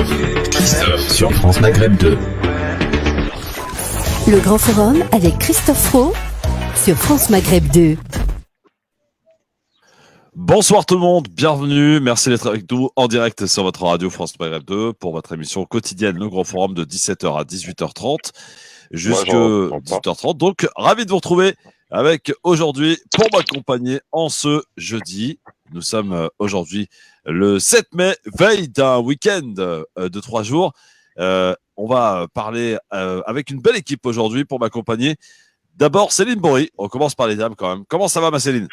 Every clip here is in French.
Christophe sur France Maghreb 2. Le Grand Forum avec Christophe Fro sur France Maghreb 2. Bonsoir tout le monde, bienvenue, merci d'être avec nous en direct sur votre radio France Maghreb 2 pour votre émission quotidienne Le Grand Forum de 17h à 18h30 jusqu'à 18h30. Donc ravi de vous retrouver avec aujourd'hui pour m'accompagner en ce jeudi. Nous sommes aujourd'hui le 7 mai, veille d'un week-end de 3 jours. On va parler avec une belle équipe aujourd'hui pour m'accompagner. D'abord Céline Bory, on commence par les dames quand même. Comment ça va ma Céline ?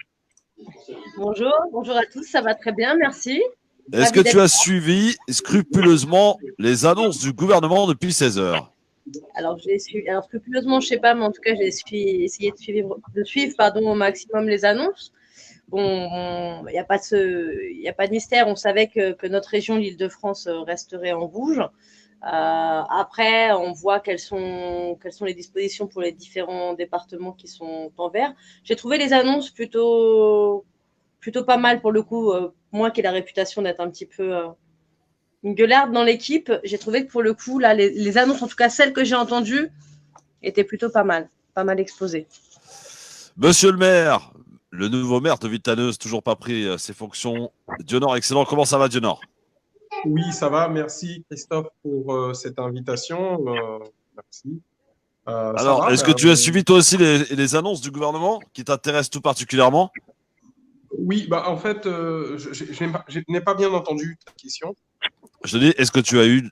Bonjour à tous, ça va très bien, merci. Est-ce que tu as suivi scrupuleusement les annonces du gouvernement depuis 16 heures ? Alors, scrupuleusement, je ne sais pas, mais en tout cas, j'ai essayé de suivre au maximum les annonces. Bon, il n'y a pas de mystère, on savait que notre région, l'Île-de-France, resterait en rouge. Après, on voit quelles sont les dispositions pour les différents départements qui sont en vert. J'ai trouvé les annonces plutôt pas mal pour le coup. Moi qui ai la réputation d'être un petit peu une gueularde dans l'équipe, j'ai trouvé que pour le coup, là, les annonces, en tout cas celles que j'ai entendues, étaient plutôt pas mal exposées. Monsieur le maire, le nouveau maire de Vitaneuse, toujours pas pris ses fonctions. Dionor, excellent. Comment ça va, Dionor ? Oui, ça va. Merci, Christophe, pour cette invitation. Merci. Alors, est-ce que tu as suivi toi aussi les annonces du gouvernement qui t'intéressent tout particulièrement ? Oui, en fait, je n'ai pas bien entendu ta question. Je te dis, est-ce que tu as eu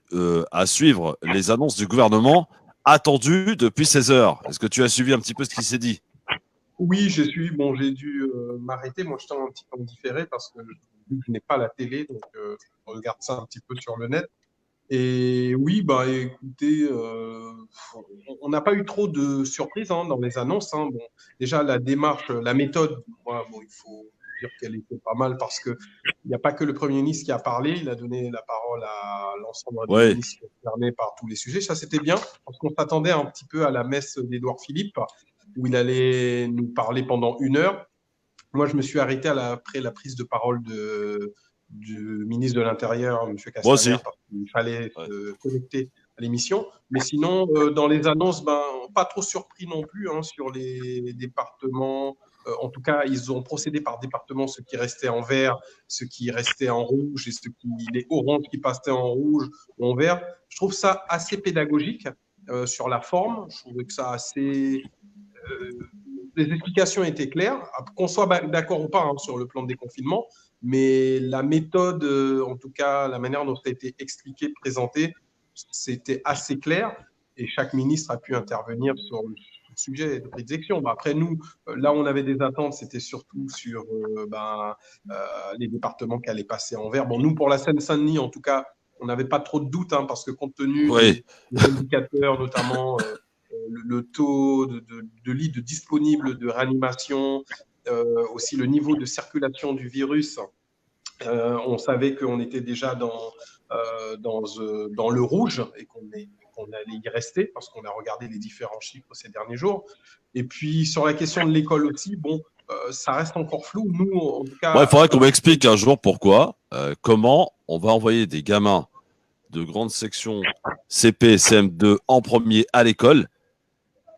à suivre les annonces du gouvernement attendues depuis 16 heures ? Est-ce que tu as suivi un petit peu ce qui s'est dit ? Oui, j'ai suivi. Bon, j'ai dû m'arrêter. Moi, je suis un petit peu différé parce que je n'ai pas la télé, donc je regarde ça un petit peu sur le net. Et oui, écoutez, on n'a pas eu trop de surprises dans les annonces. Bon, déjà, la démarche, la méthode, il faut dire qu'elle était pas mal parce qu'il n'y a pas que le Premier ministre qui a parlé. Il a donné la parole à l'ensemble des ministres concernés par tous les sujets. Ça, c'était bien parce qu'on s'attendait un petit peu à la messe d'Édouard Philippe où il allait nous parler pendant 1 heure. Moi, je me suis arrêté après la prise de parole du ministre de l'Intérieur, M. Castaner, parce qu'il fallait se connecter à l'émission. Mais sinon, dans les annonces, pas trop surpris non plus sur les départements. En tout cas, ils ont procédé par département, ce qui restait en vert, ce qui restait en rouge et les oranges qui passaient en rouge ou en vert. Je trouve ça assez pédagogique sur la forme. Je trouvais que ça assez... les explications étaient claires, qu'on soit d'accord ou pas sur le plan de déconfinement, mais la méthode, en tout cas, la manière dont ça a été expliqué, présenté, c'était assez clair et chaque ministre a pu intervenir sur le sujet de prédilection. Après, nous, là où on avait des attentes, c'était surtout sur les départements qui allaient passer en vert. Bon, nous, pour la Seine-Saint-Denis, en tout cas, on n'avait pas trop de doutes parce que compte tenu des indicateurs, notamment le taux de lits disponibles de réanimation, aussi le niveau de circulation du virus, on savait qu'on était déjà dans le rouge et qu'on allait y rester parce qu'on a regardé les différents chiffres ces derniers jours. Et puis, sur la question de l'école aussi, ça reste encore flou. Nous, en tout cas... il faudrait qu'on m'explique un jour pourquoi, comment on va envoyer des gamins de grande section CP et CM2 en premier à l'école,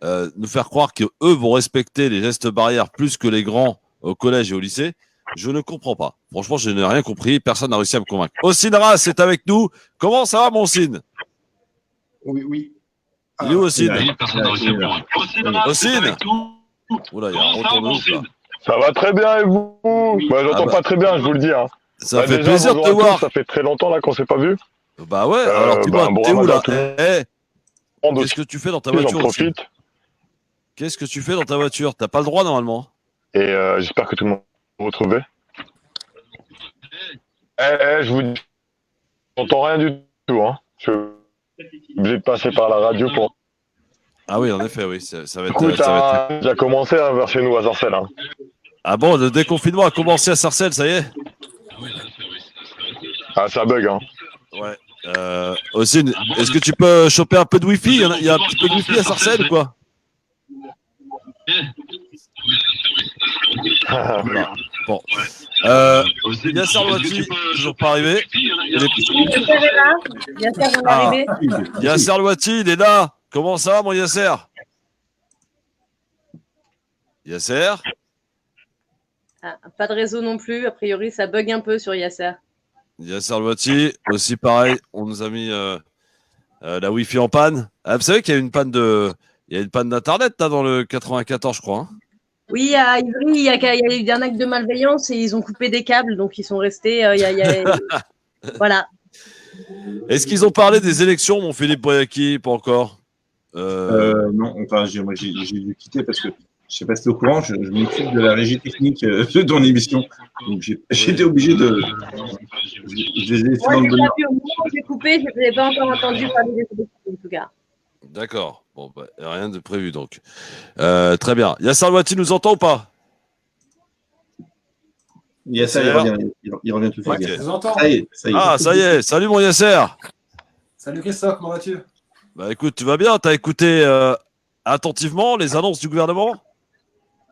nous faire croire qu'eux vont respecter les gestes barrières plus que les grands au collège et au lycée. Je ne comprends pas. Franchement, je n'ai rien compris. Personne n'a réussi à me convaincre. Ossine Ras est avec nous. Comment ça va, mon Ossine ? Oui. Il est où, Ossine ? Personne n'a réussi à me convaincre. Ossine ? Oula, il y a un retour de ouf, là. Ça va très bien, et vous ? J'entends pas très bien, je vous le dis. Ça fait plaisir de te voir. Ça fait très longtemps là qu'on s'est pas vu. Alors dis-moi, t'es où, là ? Qu'est-ce que tu fais dans ta voiture ? J'en profite. Qu'est-ce que tu fais dans ta voiture ? T'as pas le droit, normalement. Et j'espère que tout le monde va vous retrouver. Je vous dis, j'entends rien du tout. Je suis obligé de passer par la radio pour... Ah oui, en effet, oui. Ça va être... Écoute, ça a déjà commencé vers chez nous à Sarcelles. Ah bon, le déconfinement a commencé à Sarcelles, ça y est ? Ah, ça bug, Ouais. Ossine, est-ce que tu peux choper un peu de Wi-Fi ? Il y a un petit peu de Wi-Fi à Sarcelles ou quoi ? Bon. Yasser Louati, toujours pas arrivé. Yasser est là. Yasser vient d'arriver. Yasser Louati, il est là. Comment ça va, mon Yasser? Yasser? Ah, pas de réseau non plus. A priori, ça bug un peu sur Yasser. Yasser Louati, aussi pareil. On nous a mis la Wi-Fi en panne. Ah, vous savez qu'il y a une panne d'internet là, dans le 94, je crois. Hein. Oui, à Ivry, il y a eu un acte de malveillance et ils ont coupé des câbles, donc ils sont restés. Voilà. Est-ce qu'ils ont parlé des élections, mon Philippe Boyaki? Pas encore. Non, enfin, moi, j'ai dû quitter parce que je sais pas si tu es au courant, je m'occupe de la régie technique de ton émission. Donc, j'ai été obligé de. Je les ai laissés dans le bonheur. Au moment où j'ai coupé, je n'ai pas encore entendu parler des élections, en tout cas. D'accord. Bon, bah, rien de prévu donc. Très bien. Yasser Louati nous entend ou pas? Yasser, il revient tout de suite. Okay. Je vous entends. Ça y est. Ah, ça y est. Salut mon Yasser. Salut Christophe, comment vas-tu? Bah écoute, tu vas bien? T'as écouté attentivement les annonces du gouvernement?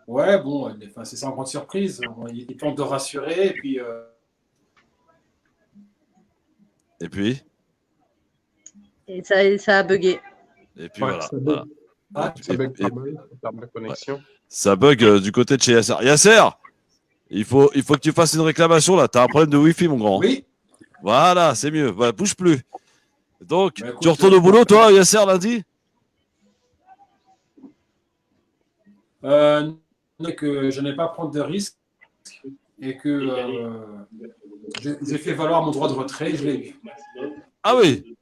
Ouais, bon, c'est sans grande surprise. Il tente de rassurer et puis. Et ça a bugué. Et puis Ouais, voilà. ça bug. Voilà. Ça bug pas mal en termes de connexion. Ça bug du côté de chez Yasser. Yasser, il faut que tu fasses une réclamation là. T'as un problème de Wi-Fi, mon grand. Oui. Voilà, c'est mieux. Voilà, bouge plus. Donc, Bah, écoute, tu retournes au boulot, toi, Yasser, lundi? Que je n'ai pas à prendre de risques et que j'ai fait valoir mon droit de retrait, je l'ai eu. Ah oui.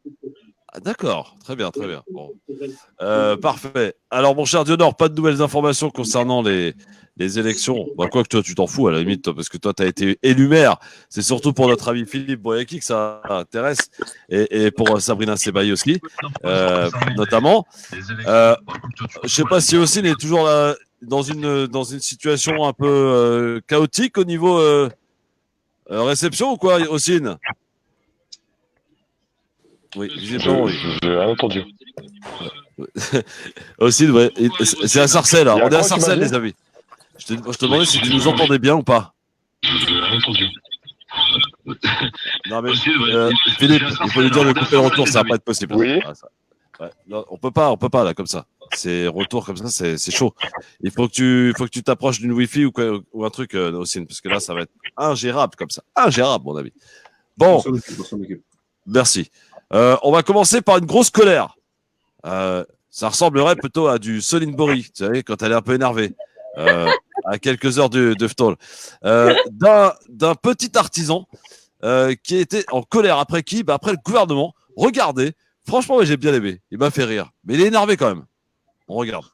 Ah, d'accord, très bien, très bien. Bon. Parfait. Alors, mon cher Dionor, pas de nouvelles informations concernant les élections. Bah, quoi que toi, tu t'en fous à la limite, toi, parce que toi, tu as été élu maire. C'est surtout pour notre ami Philippe Boyaki que ça intéresse, et pour Sabrina Sebaï aussi, notamment. Je sais pas si Ossine est toujours là, dans une situation un peu chaotique au niveau réception ou quoi, Ossine? Oui, visiblement, oui. J'ai rien entendu. Ossine, ouais. C'est à Sarcelles, là. Il y a On est à quoi, tu m'as Sarcelles, dit les amis. Je te demandais si tu nous entendais bien ou pas. Non, mais Philippe, il faut lui dire de couper le retour, ça va pas être possible. Oui. Ouais, non, on peut pas, là, comme ça. C'est retour comme ça, c'est chaud. Il faut que tu t'approches d'une Wi-Fi ou un truc, Ossine, parce que là, ça va être ingérable comme ça. Ingérable, mon ami. Bon. On s'en occupe. Merci. On va commencer par une grosse colère. Ça ressemblerait plutôt à du Soline Bori, tu sais, quand elle est un peu énervée. À quelques heures de Ftol. D'un petit artisan qui était en colère après qui? Bah, après le gouvernement. Regardez. Franchement, j'ai bien aimé. Il m'a fait rire. Mais il est énervé quand même. On regarde.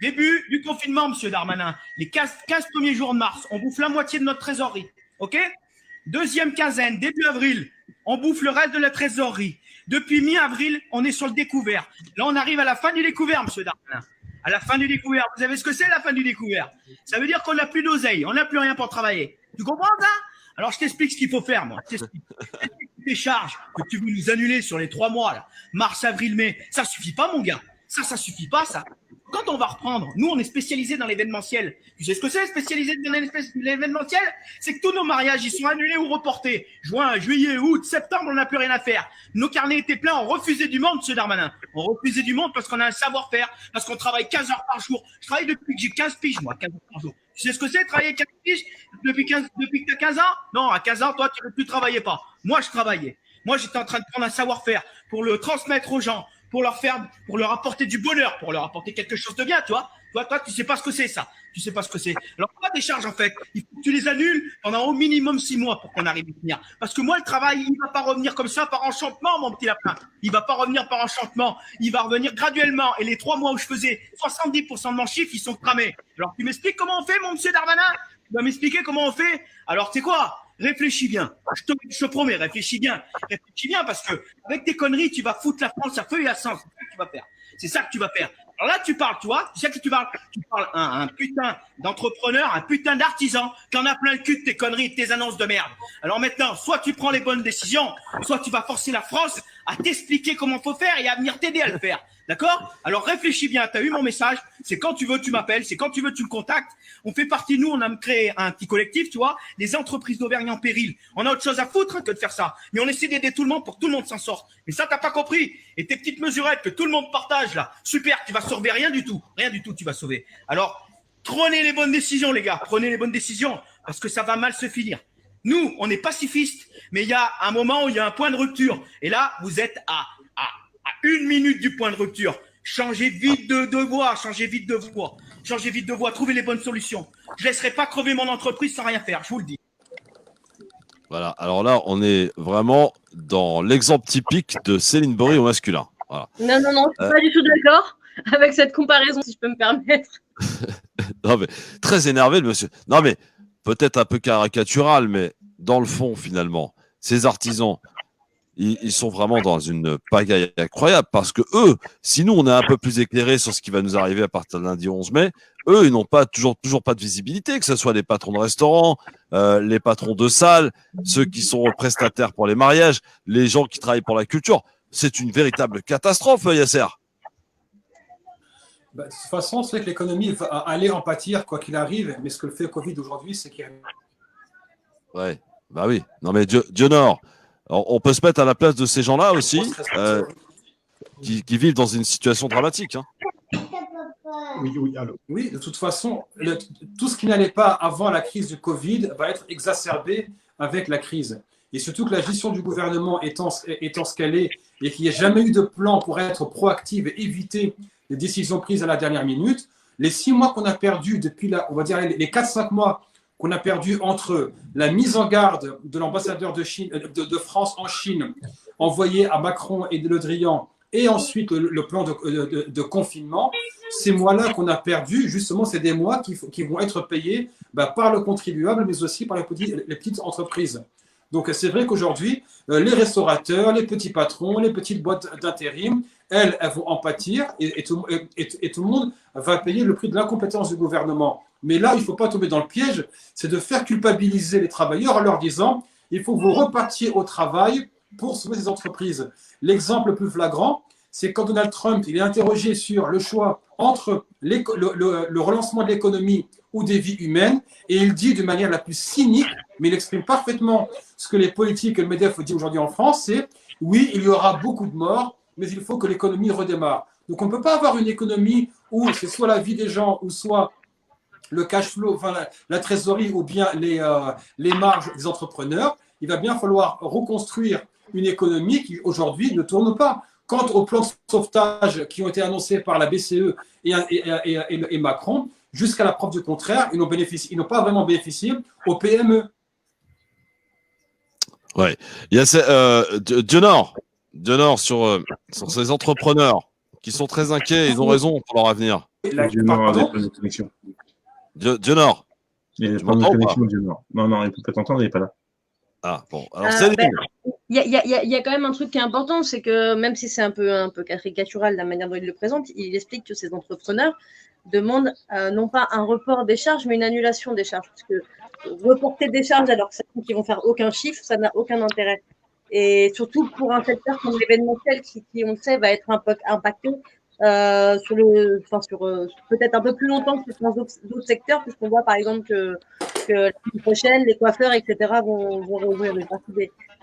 Début du confinement, monsieur Darmanin. Les 15 premiers jours de mars, on bouffe la moitié de notre trésorerie. OK? Deuxième quinzaine, début avril, on bouffe le reste de la trésorerie. Depuis mi-avril, on est sur le découvert. Là, on arrive à la fin du découvert, monsieur Darmanin. À la fin du découvert. Vous savez ce que c'est, la fin du découvert? Ça veut dire qu'on n'a plus d'oseille. On n'a plus rien pour travailler. Tu comprends ça? Alors, je t'explique ce qu'il faut faire, moi. Je t'explique. Tes charges que tu veux nous annuler sur les 3 mois, là, mars, avril, mai, ça suffit pas, mon gars. Ça suffit pas, ça. Quand on va reprendre, nous, on est spécialisé dans l'événementiel. Tu sais ce que c'est, spécialisé dans l'événementiel? C'est que tous nos mariages, ils sont annulés ou reportés. Juin, juillet, août, septembre, on n'a plus rien à faire. Nos carnets étaient pleins, on refusait du monde, monsieur Darmanin. On refusait du monde parce qu'on a un savoir-faire, parce qu'on travaille 15 heures par jour. Je travaille depuis que j'ai 15 piges, moi, 15 heures par jour. Tu sais ce que c'est, travailler 15 piges depuis que tu as 15 ans? Non, à 15 ans, toi, tu ne travaillais pas. Moi, je travaillais. Moi, j'étais en train de prendre un savoir-faire pour le transmettre aux gens, pour leur apporter du bonheur, pour leur apporter quelque chose de bien, tu vois. Toi, tu sais pas ce que c'est, ça. Tu sais pas ce que c'est. Alors, pas des charges, en fait. Il faut que tu les annules pendant au minimum 6 mois pour qu'on arrive à tenir. Parce que moi, le travail, il va pas revenir comme ça par enchantement, mon petit lapin. Il va pas revenir par enchantement. Il va revenir graduellement. Et les 3 mois où je faisais 70% de mon chiffre, ils sont cramés. Alors, tu m'expliques comment on fait, mon monsieur Darmanin? Tu vas m'expliquer comment on fait? Alors, tu sais quoi? Réfléchis bien. Je te promets, réfléchis bien. Réfléchis bien parce que avec tes conneries, tu vas foutre la France à feu et à sang. C'est ça que tu vas faire. C'est ça que tu vas faire. Alors là, tu parles, tu vois. Tu sais que tu parles. Tu parles un putain d'entrepreneur, un putain d'artisan qui en a plein le cul de tes conneries, de tes annonces de merde. Alors maintenant, soit tu prends les bonnes décisions, soit tu vas forcer la France à t'expliquer comment faut faire et à venir t'aider à le faire. D'accord? Alors réfléchis bien. T'as eu mon message. C'est quand tu veux, tu m'appelles. C'est quand tu veux, tu me contactes. On fait partie, nous, on a créé un petit collectif, tu vois, les entreprises d'Auvergne en péril. On a autre chose à foutre que de faire ça. Mais on essaie d'aider tout le monde pour que tout le monde s'en sorte. Mais ça, t'as pas compris. Et tes petites mesurettes que tout le monde partage, là, super, tu vas sauver rien du tout. Rien du tout, tu vas sauver. Alors, prenez les bonnes décisions, les gars. Prenez les bonnes décisions parce que ça va mal se finir. Nous, on est pacifistes, mais il y a un moment où il y a un point de rupture. Et là, vous êtes à 1 minute du point de rupture. Changez vite de voie, changez vite de voie. Changez vite de voie, trouvez les bonnes solutions. Je ne laisserai pas crever mon entreprise sans rien faire, je vous le dis. Voilà, alors là, on est vraiment dans l'exemple typique de Céline Bory au masculin. Voilà. Non, je suis pas du tout d'accord avec cette comparaison, si je peux me permettre. Non, mais très énervé, le monsieur. Non, mais peut-être un peu caricatural, mais dans le fond, finalement, ces artisans, ils sont vraiment dans une pagaille incroyable parce que eux, si nous, on est un peu plus éclairés sur ce qui va nous arriver à partir de lundi 11 mai, eux, ils n'ont pas toujours pas de visibilité, que ce soit les patrons de restaurants, les patrons de salles, ceux qui sont prestataires pour les mariages, les gens qui travaillent pour la culture. C'est une véritable catastrophe, Yasser. De toute façon, c'est que l'économie va aller en pâtir quoi qu'il arrive, mais ce que le fait Covid aujourd'hui, c'est qu'il... Ouais, bah oui. Non mais Dionor, on peut se mettre à la place de ces gens-là aussi, qui vivent dans une situation dramatique. Hein. Oui, allô. Oui, de toute façon, tout ce qui n'allait pas avant la crise du Covid va être exacerbé avec la crise. Et surtout que la gestion du gouvernement étant ce qu'elle est, et qu'il n'y ait jamais eu de plan pour être proactive et éviter les décisions prises à la dernière minute, les 6 mois qu'on a perdus depuis, on va dire les 4-5 mois qu'on a perdus entre la mise en garde de l'ambassadeur de France en Chine, envoyé à Macron et Le Drian, et ensuite le plan de confinement, ces mois-là qu'on a perdus, justement, c'est des mois qui vont être payés par le contribuable, mais aussi par les petites entreprises. Donc, c'est vrai qu'aujourd'hui, les restaurateurs, les petits patrons, les petites boîtes d'intérim, elles vont en pâtir et tout le monde va payer le prix de l'incompétence du gouvernement. Mais là, il ne faut pas tomber dans le piège, c'est de faire culpabiliser les travailleurs en leur disant il faut que vous repartiez au travail pour sauver ces entreprises. L'exemple le plus flagrant, c'est quand Donald Trump il est interrogé sur le choix entre le relancement de l'économie ou des vies humaines, et il dit de manière la plus cynique, mais il exprime parfaitement ce que les politiques et le MEDEF disent aujourd'hui en France, c'est oui, il y aura beaucoup de morts, mais il faut que l'économie redémarre. Donc on ne peut pas avoir une économie où c'est soit la vie des gens, ou soit le cash flow, enfin la trésorerie, ou bien les marges des entrepreneurs. Il va bien falloir reconstruire une économie qui aujourd'hui ne tourne pas. Quant aux plans de sauvetage qui ont été annoncés par la BCE et Macron, jusqu'à la preuve du contraire, ils n'ont pas vraiment bénéficié aux PME. Ouais. Il y a Dionor sur ces entrepreneurs qui sont très inquiets, ils ont raison pour leur avenir. Dionor. Il y a pas de connexion, Dionor. Non, il peut pas t'entendre, il n'est pas là. Ah, bon. Alors, Céline. Il y a quand même un truc qui est important, c'est que même si c'est un peu caricatural la manière dont il le présente, il explique que ces entrepreneurs demandent non pas un report des charges, mais une annulation des charges. Parce que reporter des charges alors que qui vont faire aucun chiffre, ça n'a aucun intérêt. Et surtout pour un secteur comme l'événementiel qui, on le sait, va être impacté sur peut-être un peu plus longtemps que dans d'autres secteurs, puisqu'on voit par exemple que l'année prochaine, les coiffeurs, etc. vont réouvrir, une partie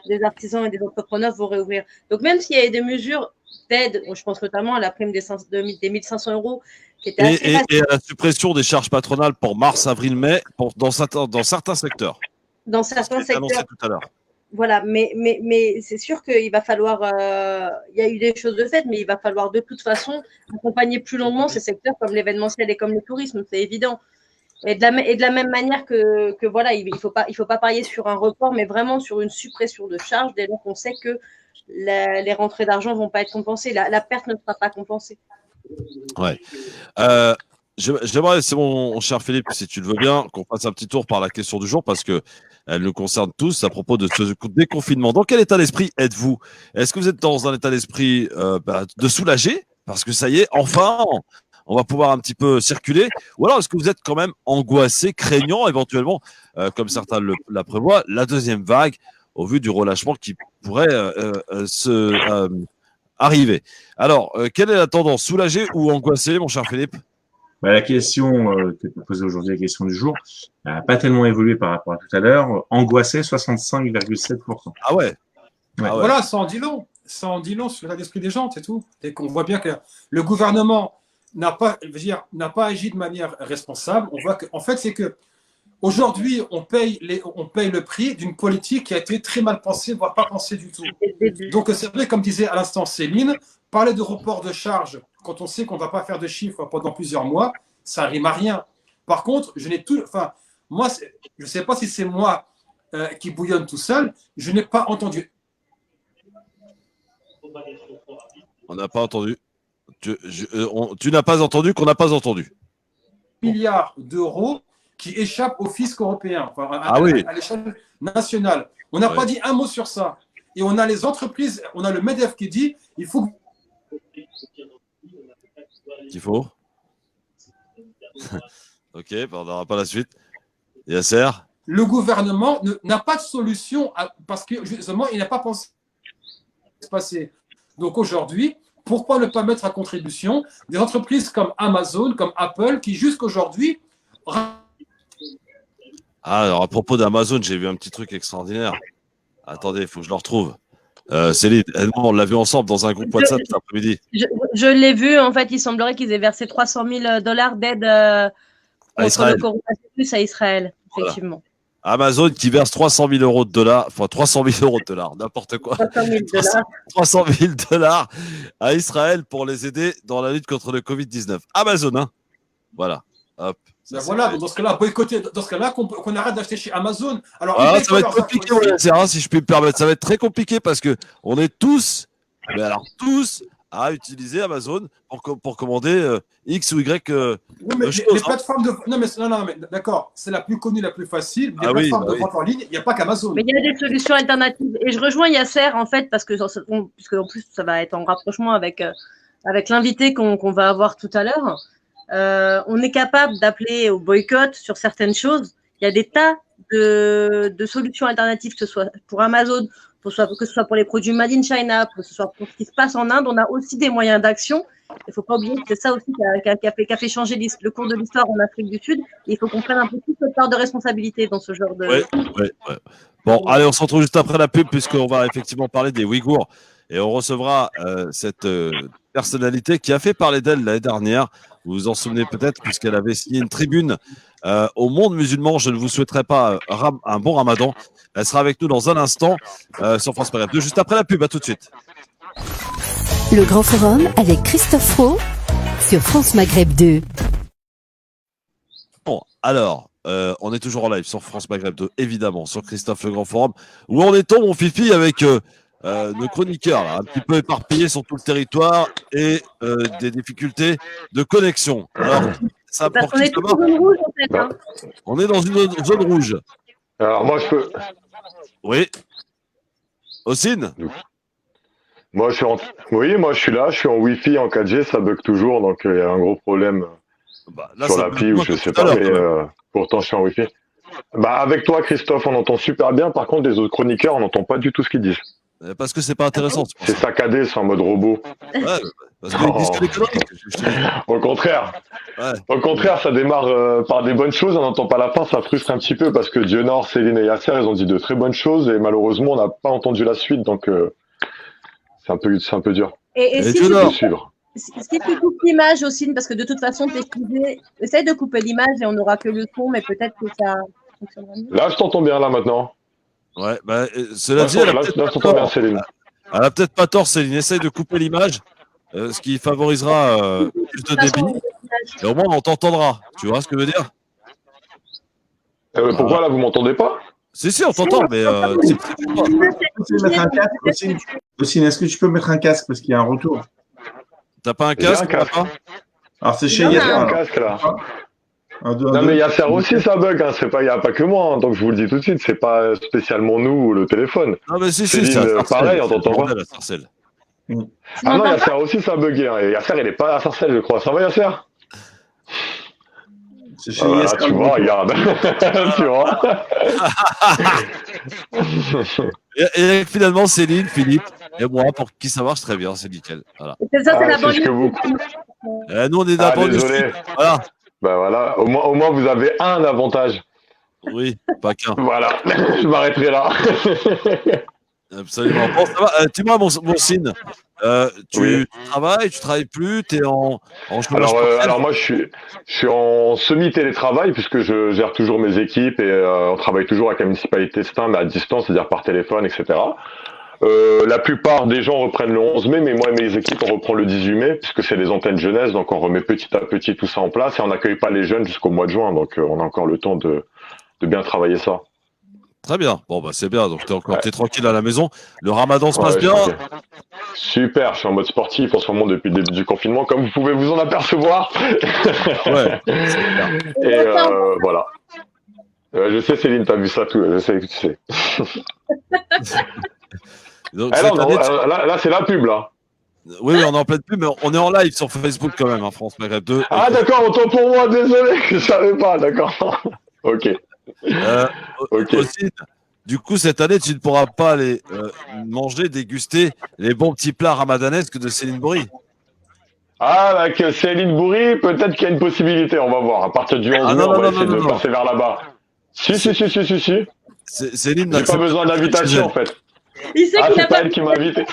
des artisans et des entrepreneurs vont réouvrir. Donc même s'il y a des mesures d'aide, je pense notamment à la prime des 1 500 euros, qui était assez et à la suppression des charges patronales pour mars, avril, mai, dans certains secteurs. Dans certains secteurs. Annoncé tout à l'heure. Voilà, mais c'est sûr qu'il va falloir, il y a eu des choses de fait, mais il va falloir de toute façon accompagner plus longuement ces secteurs comme l'événementiel et comme le tourisme, c'est évident. Et de la même manière que voilà, il faut pas parier sur un report, mais vraiment sur une suppression de charges dès lors qu'on sait que les rentrées d'argent vont pas être compensées, la perte ne sera pas compensée. Ouais. J'aimerais, c'est mon cher Philippe, si tu le veux bien, qu'on fasse un petit tour par la question du jour parce que elle nous concerne tous à propos de ce déconfinement. Dans quel état d'esprit êtes-vous? Est-ce que vous êtes dans un état d'esprit de soulagé parce que ça y est, enfin, on va pouvoir un petit peu circuler, ou alors est-ce que vous êtes quand même angoissé, craignant éventuellement, comme certains la prévoient, la deuxième vague au vu du relâchement qui pourrait arriver? Alors, quelle est la tendance, soulagé ou angoissé, mon cher Philippe? La question que tu posée aujourd'hui, la question du jour, n'a pas tellement évolué par rapport à tout à l'heure. Angoissé, 65,7%. Ah ouais. Ouais. Voilà, ça en dit long. Ça en dit long sur l'état d'esprit des gens, c'est tout. Et qu'on voit bien que le gouvernement n'a pas agi de manière responsable. On voit que, en fait, c'est que aujourd'hui, on paye le prix d'une politique qui a été très mal pensée, voire pas pensée du tout. Donc, c'est vrai, comme disait à l'instant Céline, parler de report de charge quand on sait qu'on ne va pas faire de chiffres pendant plusieurs mois, ça rime à rien. Par contre, moi, je ne sais pas si c'est moi qui bouillonne tout seul, je n'ai pas entendu. On n'a pas entendu. Tu n'as pas entendu qu'on n'a pas entendu. Milliards d'euros qui échappent au fisc européen, à l'échelle nationale. On n'a pas dit un mot sur ça. Et on a les entreprises, on a le MEDEF qui dit il faut. Qu'il faut. Ok, on n'aura pas la suite. Yasser. Le gouvernement n'a pas de solution parce que justement, il n'a pas pensé se passer. Donc aujourd'hui, pourquoi ne pas mettre à contribution des entreprises comme Amazon, comme Apple, qui jusqu'aujourd'hui. Alors, à propos d'Amazon, j'ai vu un petit truc extraordinaire. Attendez, il faut que je le retrouve. Céline, on l'a vu ensemble dans un groupe WhatsApp cet après-midi. Je l'ai vu. En fait, il semblerait qu'ils aient versé $300 000 d'aide contre le coronavirus à Israël, effectivement. Voilà. Amazon qui verse 300 000 euros de dollars, enfin 300 000 euros de dollars, n'importe quoi. 300 000 dollars à Israël pour les aider dans la lutte contre le Covid-19. Amazon, hein. Voilà. Hop. Voilà, dans ce cas-là, boycotter, dans ce cas-là, qu'on arrête d'acheter chez Amazon. Alors, ça va être compliqué, si je peux me permettre. Ça va être très compliqué parce que on est tous à utiliser Amazon pour commander X ou Y oui, mais les plateformes de... Non, mais d'accord, c'est la plus connue, la plus facile. Les plateformes de vente en ligne, il n'y a pas qu'Amazon. Mais il y a des solutions alternatives. Et je rejoins Yasser, en fait, puisque en plus, ça va être en rapprochement avec l'invité qu'on va avoir tout à l'heure. On est capable d'appeler au boycott sur certaines choses. Il y a des tas de solutions alternatives, que ce soit pour Amazon, que ce soit pour les produits Made in China, que ce soit pour ce qui se passe en Inde. On a aussi des moyens d'action. Il ne faut pas oublier que c'est ça aussi qui a fait changer le cours de l'histoire en Afrique du Sud. Et il faut qu'on prenne un peu plus notre part de responsabilité dans ce genre de... Ouais. Bon, allez, on se retrouve juste après la pub puisqu'on va effectivement parler des Ouïghours. Et on recevra cette personnalité qui a fait parler d'elle l'année dernière. Vous vous en souvenez peut-être puisqu'elle avait signé une tribune au monde musulman. Je ne vous souhaiterais pas un bon ramadan. Elle sera avec nous dans un instant sur France Maghreb 2, juste après la pub. À tout de suite. Le Grand Forum avec Christophe Roux sur France Maghreb 2. Bon, alors, on est toujours en live sur France Maghreb 2, évidemment, sur Christophe Le Grand Forum. Où en est-on, mon Fifi, avec nos chroniqueurs, là, un petit peu éparpillés sur tout le territoire et des difficultés de connexion. Alors, ça pour qui ça va ? On est dans une zone rouge. Alors, moi, je peux... Oui. Ossine ? Moi, je suis là, je suis en Wi-Fi, en 4G, ça bug toujours, donc il y a un gros problème là, sur l'appli ou je sais pas, mais pourtant je suis en Wi-Fi. Avec toi, Christophe, on entend super bien, par contre, les autres chroniqueurs, on n'entend pas du tout ce qu'ils disent. Parce que c'est pas intéressant. C'est saccadé, c'est en mode robot. Ouais, parce qu'ils disent que les conneries. Au contraire. Ouais. Au contraire, ça démarre par des bonnes choses, on n'entend pas la fin, ça frustre un petit peu parce que Dionor, Céline et Yasser, ils ont dit de très bonnes choses et malheureusement, on n'a pas entendu la suite, donc c'est un peu dur. Et si tu coupes l'image aussi, parce que de toute façon, essaye de couper l'image et on n'aura que le son, mais peut-être que ça fonctionnera mieux. Là, je t'entends bien, là, maintenant. Ouais, cela dit, elle a peut-être pas tort, Céline. Essaye de couper l'image, ce qui favorisera plus de débit. Et au moins, on t'entendra. Tu vois ce que je veux dire ? Pourquoi, là, vous m'entendez pas ? Si, on t'entend, mais... Ossine, est-ce que tu peux mettre un casque parce qu'il y a un retour ? T'as pas un casque, Alors, c'est chez Yasser. un casque, là. Non, mais Yasser aussi, ça bug. Hein. Il n'y a pas que moi. Hein. Donc, je vous le dis tout de suite, c'est pas spécialement nous ou le téléphone. Non, mais si, c'est pareil, on t'entend pas. Ah non, Yasser aussi, ça a bugué. Hein. Et Yasser, il n'est pas à Sarcelles, je crois. Ça va, Yasser ? C'est chez Yasser. Tu vois, regarde. Tu vois. Et finalement, Céline, Philippe et moi, pour qui ça marche très bien, c'est nickel. Voilà. C'est ça, c'est la banlieue. Nous, on est Ah, d'abord du désolé. sud. Voilà. Bah voilà, au moins vous avez un avantage. Oui, pas qu'un. Voilà, je m'arrêterai là. Absolument. Bon, ça va. Dis-moi, mon signe. Oui. Tu travailles plus, tu es en chômage partiel. Alors moi, je suis en semi-télétravail puisque je gère toujours mes équipes et on travaille toujours avec la municipalité de Stein, mais à distance, c'est-à-dire par téléphone, etc. La plupart des gens reprennent le 11 mai, mais moi et mes équipes, on reprend le 18 mai puisque c'est les antennes jeunesse, donc on remet petit à petit tout ça en place et on n'accueille pas les jeunes jusqu'au mois de juin, donc on a encore le temps de bien travailler ça. Très bien. Bon, bah, c'est bien. Donc, t'es tranquille à la maison. Le ramadan se passe Ouais, bien. Super, je suis en mode sportif en ce moment depuis le début du confinement, comme vous pouvez vous en apercevoir. Ouais, c'est clair. Et voilà. Je sais, Céline, t'as vu ça tout. Je sais que tu sais. Donc, Ah cette non, année, là, c'est la pub, là. oui, on est en pleine pub, mais on est en live sur Facebook quand même, hein, France Maghreb 2. Ah, d'accord, autant pour moi, désolé, je savais pas, d'accord. Ok. Ok. Aussi, du coup, cette année, tu ne pourras pas aller manger, déguster les bons petits plats ramadanesques de Céline Bourri. Ah, avec Céline Bourri, peut-être qu'il y a une possibilité, on va voir. À partir du 11 mai, on va essayer de passer vers là-bas. Si. Céline J'ai pas besoin d'invitation, en fait. Il sait qu'il c'est a pas pas elle qui m'a invité.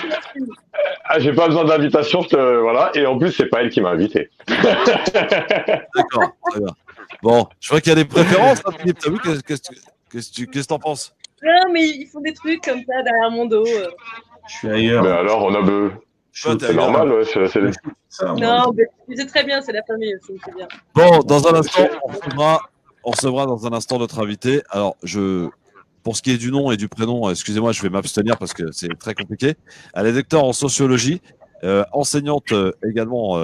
Ah, j'ai pas besoin d'invitation, voilà. Et en plus, c'est pas elle qui m'a invité. D'accord, très bien. Bon, je vois qu'il y a des préférences, hein, Philippe. T'as vu qu'est-ce que t'en penses? Non, mais ils font des trucs comme ça derrière mon dos. Je suis ailleurs. Mais alors, on a c'est normal, ouais. Ça, moi. Non, mais c'est très bien, c'est la famille aussi, c'est bien. Bon, dans un instant, on recevra dans un instant notre invité. Alors, pour ce qui est du nom et du prénom, excusez-moi, je vais m'abstenir parce que c'est très compliqué. Elle est docteur en sociologie, enseignante également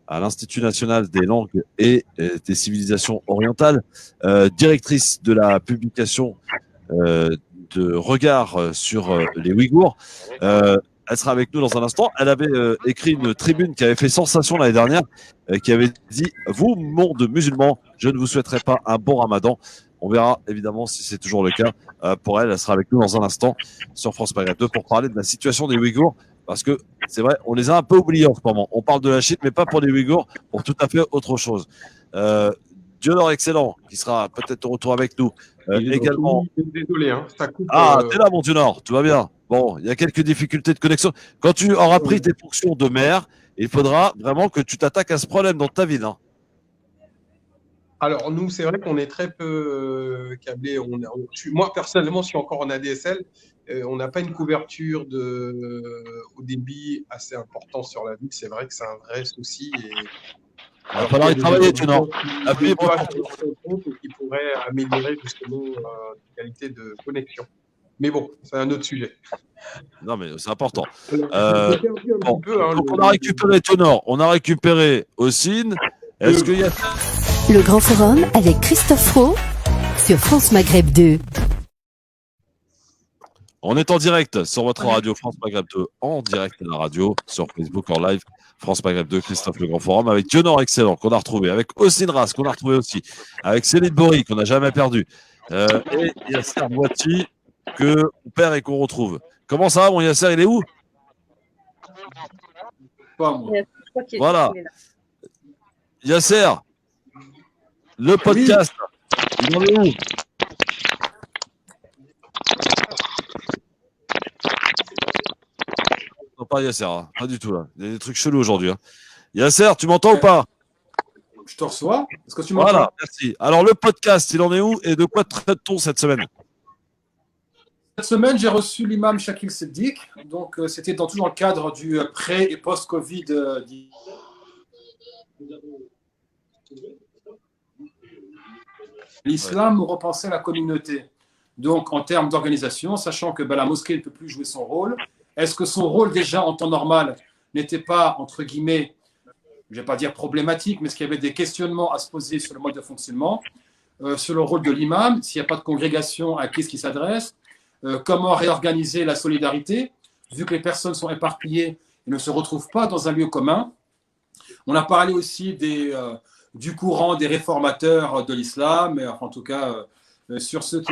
à l'Institut national des langues et des civilisations orientales, directrice de la publication de Regard sur les Ouïghours. Elle sera avec nous dans un instant. Elle avait écrit une tribune qui avait fait sensation l'année dernière, qui avait dit « Vous, monde musulman, je ne vous souhaiterais pas un bon ramadan ». On verra évidemment si c'est toujours le cas. Pour elle sera avec nous dans un instant sur France Maghreb 2 pour parler de la situation des Ouïghours. Parce que c'est vrai, on les a un peu oubliés en ce moment. On parle de la Chine, mais pas pour les Ouïghours, pour tout à fait autre chose. Dieu excellent, qui sera peut-être de retour avec nous. Également. Désolé, hein, ça coupe. T'es là, mon Dieu Nord, tout va bien. Bon, il y a quelques difficultés de connexion. Quand tu auras pris tes fonctions de maire, il faudra vraiment que tu t'attaques à ce problème dans ta ville. Hein. Alors, nous, c'est vrai qu'on est très peu câblés. Moi, personnellement, je suis encore en ADSL. On n'a pas une couverture au débit assez important sur la ville. C'est vrai que c'est un vrai souci. Il va falloir y travailler, tu Nord. Appuyez pour qui pourrait améliorer justement la qualité de connexion. Mais bon, c'est un autre sujet. Non, mais c'est important. On a récupéré Tonor, on a récupéré Ossine. Est-ce qu'il y a... Le Grand Forum avec Christophe Roux sur France Maghreb 2. On est en direct sur votre radio France Maghreb 2, en direct à la radio, sur Facebook en live, France Maghreb 2, Christophe Le Grand Forum, avec Dieu-Nord excellent qu'on a retrouvé, avec Ossine Ras qu'on a retrouvé aussi, avec Céline Bourri qu'on n'a jamais perdu, et Yasser Boiti que on perd et qu'on retrouve. Comment ça va, mon Yasser, il est où? Voilà. Yasser, le podcast, il en est où? Non, pas Yasser, hein. Pas du tout là. Il y a des trucs chelous aujourd'hui. Hein. Yasser, tu m'entends ou pas? Je te reçois. Est-ce que tu m'entends? Voilà, merci. Alors le podcast, il en est où et de quoi traite-t-on cette semaine? Cette semaine, j'ai reçu l'imam Shakil Siddiq. Donc, c'était toujours dans le cadre du pré- et post-Covid. L'islam repensait la communauté. Donc, en termes d'organisation, sachant que la mosquée ne peut plus jouer son rôle, est-ce que son rôle déjà en temps normal n'était pas, entre guillemets, je ne vais pas dire problématique, mais est-ce qu'il y avait des questionnements à se poser sur le mode de fonctionnement, sur le rôle de l'imam, s'il n'y a pas de congrégation, à qui est-ce qui s'adresse, comment réorganiser la solidarité, vu que les personnes sont éparpillées et ne se retrouvent pas dans un lieu commun. On a parlé aussi du courant des réformateurs de l'islam, en tout cas sur ceux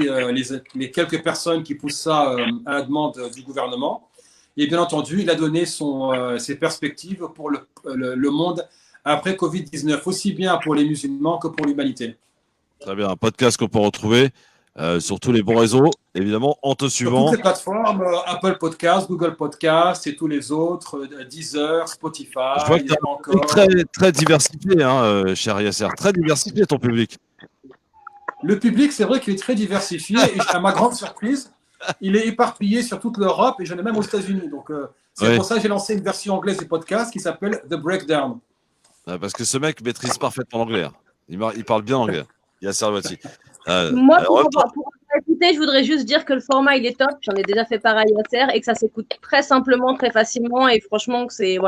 les quelques personnes qui poussent ça à la demande du gouvernement. Et bien entendu, il a donné ses perspectives pour le monde après Covid-19, aussi bien pour les musulmans que pour l'humanité. Très bien, un podcast qu'on peut retrouver sur tous les bons réseaux, évidemment, en te Sur suivant. toutes les plateformes, Apple Podcast, Google Podcast et tous les autres, Deezer, Spotify, Je vois que tu as un public très, très diversifié, cher Yasser, très diversifié ton public. Le public, c'est vrai qu'il est très diversifié et à ma grande surprise, il est éparpillé sur toute l'Europe et j'en ai même aux États-Unis. Donc, c'est pour ça que j'ai lancé une version anglaise du podcast qui s'appelle The Breakdown. Parce que ce mec maîtrise parfaitement l'anglais. Il parle bien anglais. Yasser Louati. Moi, pour écouter, je voudrais juste dire que le format, il est top. J'en ai déjà fait pareil à Yasser et que ça s'écoute très simplement, très facilement. Et franchement, c'est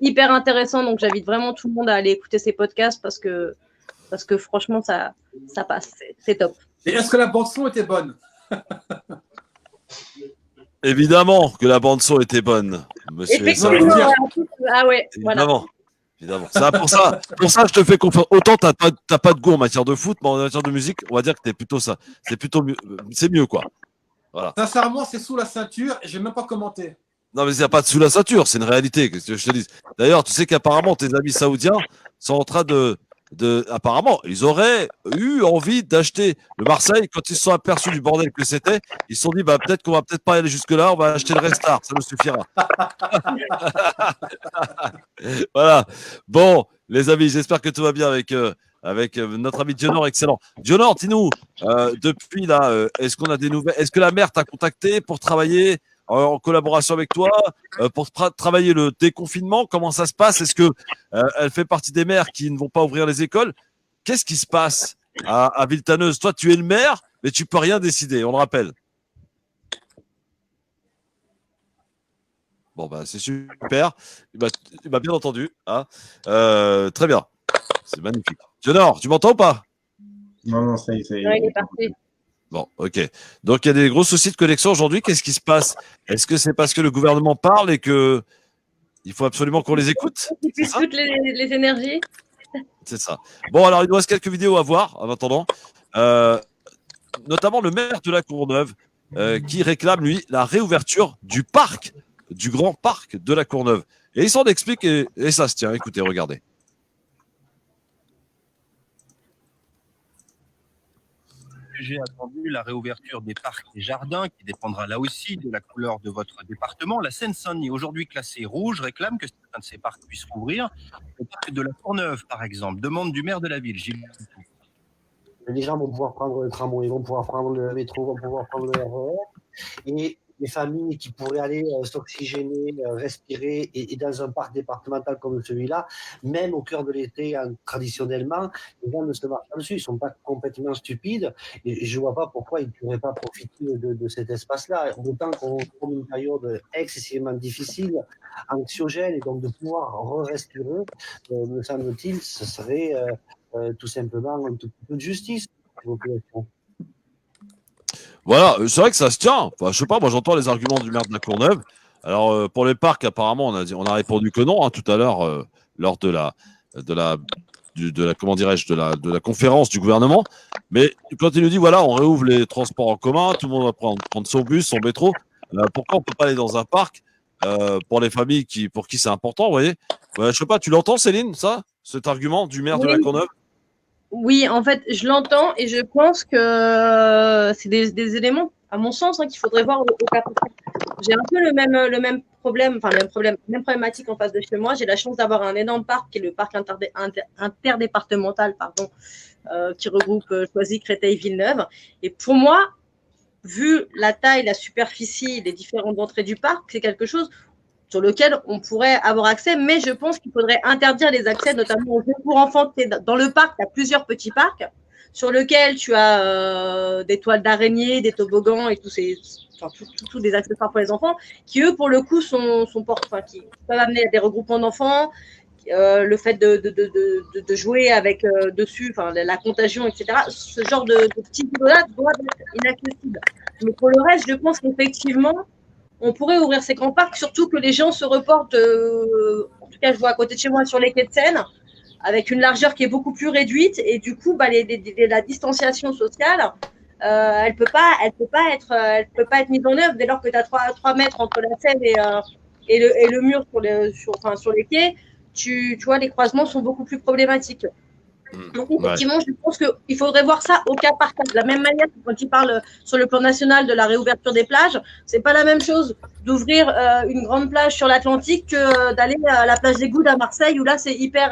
hyper intéressant. Donc, j'invite vraiment tout le monde à aller écouter ces podcasts parce que franchement, ça passe. C'est top. Et est-ce que la bande-son était bonne? Évidemment que la bande-son était bonne, monsieur Yasser. Ah ouais, évidemment. Évidemment. Pour ça, je te fais confiance. Autant t'as pas de goût en matière de foot, mais en matière de musique, on va dire que t'es plutôt ça. C'est mieux, quoi. Voilà. Sincèrement, c'est sous la ceinture et je n'ai même pas commenté. Non, mais il n'y a pas de sous la ceinture, c'est une réalité, que je te dis. D'ailleurs, tu sais qu'apparemment, tes amis saoudiens sont en train apparemment, ils auraient eu envie d'acheter le Marseille quand ils se sont aperçus du bordel que c'était. Ils se sont dit, peut-être qu'on va peut-être pas aller jusque-là, on va acheter le Restart, ça nous suffira. Voilà. Bon, les amis, j'espère que tout va bien avec notre ami Dionor, excellent. Dionor, dis-nous, depuis là, est-ce qu'on a des nouvelles? Est-ce que la mère t'a contacté pour travailler en collaboration avec toi, pour travailler le déconfinement? Comment ça se passe? Est-ce que elle fait partie des maires qui ne vont pas ouvrir les écoles? Qu'est-ce qui se passe à Villetaneuse? Toi, tu es le maire, mais tu peux rien décider, on le rappelle. Bon, c'est super. Il m'a bien entendu. Hein. Très bien. C'est magnifique. Dionor, tu m'entends ou pas? Non, ça y est. Ouais, il est parti. Bon, ok. Donc, il y a des gros soucis de connexion aujourd'hui. Qu'est-ce qui se passe? Est-ce que c'est parce que le gouvernement parle et que il faut absolument qu'on les écoute? Toutes les énergies. C'est ça. Bon, alors, il nous reste quelques vidéos à voir en attendant. Notamment le maire de la Courneuve qui réclame, lui, la réouverture du parc, du grand parc de la Courneuve. Et il s'en explique et ça se tient. Écoutez, regardez. J'ai attendu la réouverture des parcs et jardins qui dépendra là aussi de la couleur de votre département. La Seine-Saint-Denis, aujourd'hui classée rouge, réclame que certains de ces parcs puissent rouvrir. Le parc de la Courneuve, par exemple, demande du maire de la ville, Gilles. Les gens vont pouvoir prendre le tramway, ils vont pouvoir prendre le métro, vont pouvoir prendre le RER. Et les familles qui pourraient aller s'oxygéner, respirer, et dans un parc départemental comme celui-là, même au cœur de l'été, traditionnellement, les gens ne se marchent pas dessus, ils ne sont pas complètement stupides, et je ne vois pas pourquoi ils ne pourraient pas profiter de cet espace-là, d'autant qu'on trouve une période excessivement difficile, anxiogène, et donc de pouvoir respirer, me semble-t-il, ce serait tout simplement un tout petit peu de justice pour la population. Voilà, c'est vrai que ça se tient. Enfin, je sais pas, moi j'entends les arguments du maire de la Courneuve. Alors pour les parcs, apparemment, on a répondu que non tout à l'heure lors de la comment dirais-je, de la conférence du gouvernement. Mais quand il nous dit voilà, on réouvre les transports en commun, tout le monde va prendre son bus, son métro. Pourquoi on peut pas aller dans un parc pour les familles pour qui c'est important, vous voyez? Je sais pas, tu l'entends, Céline, ça, cet argument du maire de la Courneuve? Oui, en fait, je l'entends et je pense que c'est des éléments, à mon sens, qu'il faudrait voir au cas par cas. J'ai un peu le même problème, même problématique en face de chez moi. J'ai la chance d'avoir un énorme parc qui est le parc interdépartemental, qui regroupe Choisy, Créteil, Villeneuve. Et pour moi, vu la taille, la superficie, les différentes entrées du parc, c'est quelque chose sur lequel on pourrait avoir accès, mais je pense qu'il faudrait interdire les accès, notamment aux jeux pour enfants. Dans le parc, tu as plusieurs petits parcs sur lesquels tu as des toiles d'araignée, des toboggans et tous des accessoires pour les enfants qui, eux, pour le coup, qui peuvent amener à des regroupements d'enfants, le fait de jouer avec dessus, la contagion, etc. Ce genre de petits vidéos-là doivent être inaccessibles. Mais pour le reste, je pense qu'effectivement, on pourrait ouvrir ces grands parcs, surtout que les gens se reportent, en tout cas je vois à côté de chez moi sur les quais de Seine, avec une largeur qui est beaucoup plus réduite et du coup la distanciation sociale, elle peut pas être mise en œuvre dès lors que tu as 3 mètres entre la Seine et le mur sur les quais. tu vois, les croisements sont beaucoup plus problématiques. Donc, effectivement, je pense qu'il faudrait voir ça au cas par cas. De la même manière que quand il parle sur le plan national de la réouverture des plages, c'est pas la même chose d'ouvrir une grande plage sur l'Atlantique que d'aller à la plage des Goudes à Marseille où là, c'est hyper.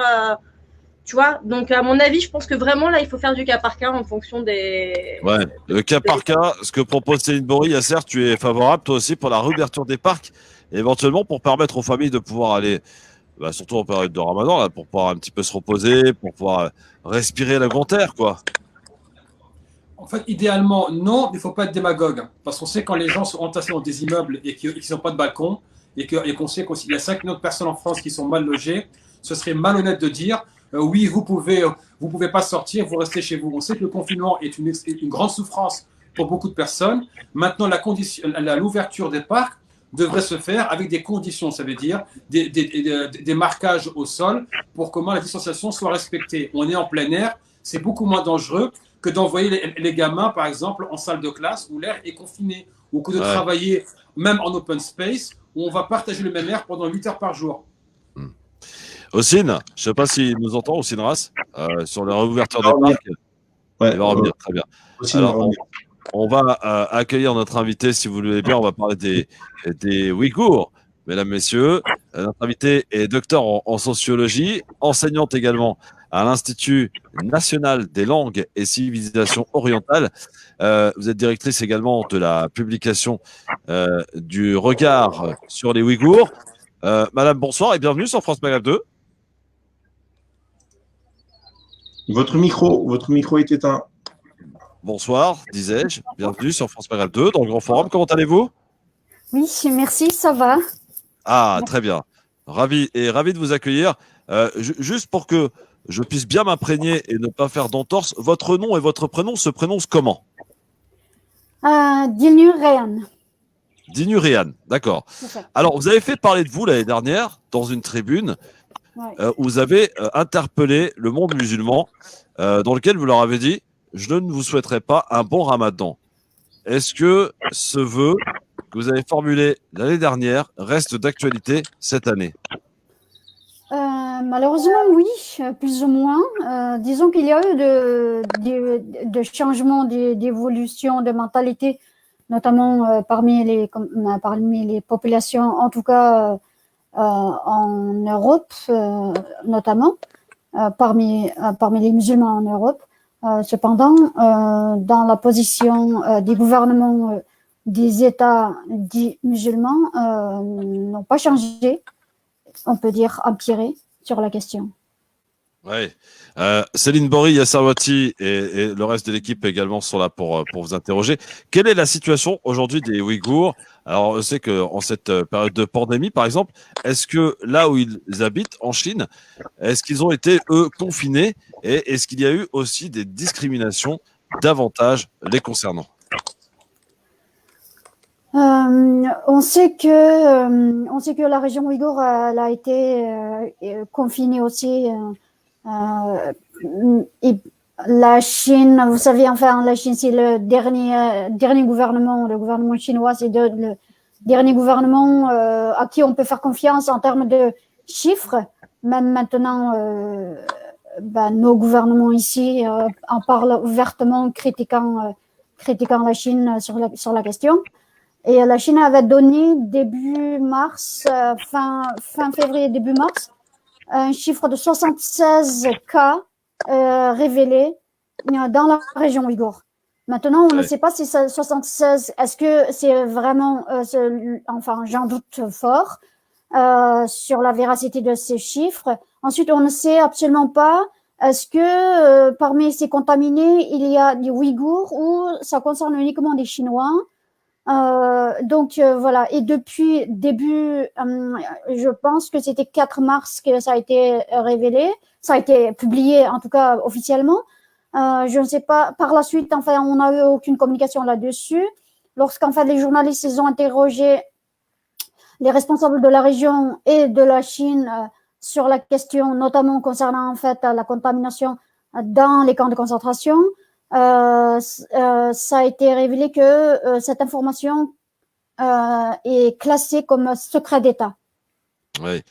Tu vois, donc à mon avis, je pense que vraiment là, il faut faire du cas par cas en fonction des. Ouais, le cas par cas, ce que propose Céline Bory, Yasser, tu es favorable toi aussi pour la réouverture des parcs, et éventuellement pour permettre aux familles de pouvoir aller, surtout en période de Ramadan, là, pour pouvoir un petit peu se reposer, pour pouvoir respirer la grand air, quoi. En fait, idéalement, non, mais il ne faut pas être démagogue. Parce qu'on sait quand les gens sont entassés dans des immeubles et qu'ils n'ont pas de balcon, et qu'on sait qu'il y a 5 millions de personnes en France qui sont mal logées, ce serait malhonnête de dire oui, vous pouvez pas sortir, vous restez chez vous. On sait que le confinement est une grande souffrance pour beaucoup de personnes. Maintenant, l'ouverture des parcs devrait se faire avec des conditions, ça veut dire des marquages au sol pour comment la distanciation soit respectée. On est en plein air, c'est beaucoup moins dangereux que d'envoyer les gamins, par exemple, en salle de classe où l'air est confiné, ou que de travailler même en open space où on va partager le même air pendant 8 heures par jour. Ossine, je ne sais pas s'il nous entend, Ossine Ras, sur la réouverture des parcs. Ouais, il va revenir, très bien. Alors, on va accueillir notre invité, si vous le voulez bien. On va parler des Ouïghours, mesdames, messieurs. Notre invité est docteur en sociologie, enseignante également à l'Institut national des langues et civilisations orientales. Vous êtes directrice également de la publication du regard sur les Ouïghours. Madame, bonsoir et bienvenue sur France Maghreb 2. Votre micro est éteint. Bonsoir, disais-je. Bienvenue sur France Maghreb 2 dans le Grand Forum. Comment allez-vous? Oui, merci, ça va. Ah, très bien. Ravi de vous accueillir. Juste pour que je puisse bien m'imprégner et ne pas faire d'entorse, votre nom et votre prénom se prononcent comment? Dilnuréan. Dilnuréan, d'accord. Alors, vous avez fait parler de vous l'année dernière dans une tribune où vous avez interpellé le monde musulman dans lequel vous leur avez dit « Je ne vous souhaiterai pas un bon ramadan ». Est-ce que ce vœu que vous avez formulé l'année dernière reste d'actualité cette année? Malheureusement, oui, plus ou moins. Disons qu'il y a eu de changements, d'évolution de mentalité, notamment parmi les populations, en tout cas en Europe, notamment parmi les musulmans en Europe. Cependant, dans la position des gouvernements des États dits musulmans n'ont pas changé, on peut dire empiré sur la question. Oui. Céline Bory, Yasser Wati et le reste de l'équipe également sont là pour vous interroger. Quelle est la situation aujourd'hui des Ouïghours? Alors, on sait qu'en cette période de pandémie, par exemple, est-ce que là où ils habitent, en Chine, est-ce qu'ils ont été, eux, confinés? Et est-ce qu'il y a eu aussi des discriminations davantage les concernant? On sait que la région ouïghour elle a été confinée aussi. Et la Chine, vous savez, enfin, la Chine, c'est le dernier gouvernement, le gouvernement chinois, c'est le dernier gouvernement à qui on peut faire confiance en termes de chiffres. Même maintenant, nos gouvernements ici en parlent ouvertement, critiquant la Chine sur la question. Et la Chine avait donné début mars, fin février, début mars, un chiffre de 76 cas révélés dans la région ouïghour. Maintenant, on ne sait pas si c'est 76, est-ce que c'est vraiment, enfin, j'en doute fort sur la véracité de ces chiffres. Ensuite, on ne sait absolument pas, est-ce que parmi ces contaminés, il y a des Ouïghours ou ça concerne uniquement des Chinois. Voilà. Et depuis début, je pense que c'était 4 mars que ça a été révélé, ça a été publié en tout cas officiellement. Je ne sais pas. Par la suite, enfin, on n'a eu aucune communication là-dessus. Lorsqu'en fait les journalistes ils ont interrogé les responsables de la région et de la Chine sur la question, notamment concernant en fait la contamination dans les camps de concentration. Ça a été révélé que cette information est classée comme secret d'État. Oui.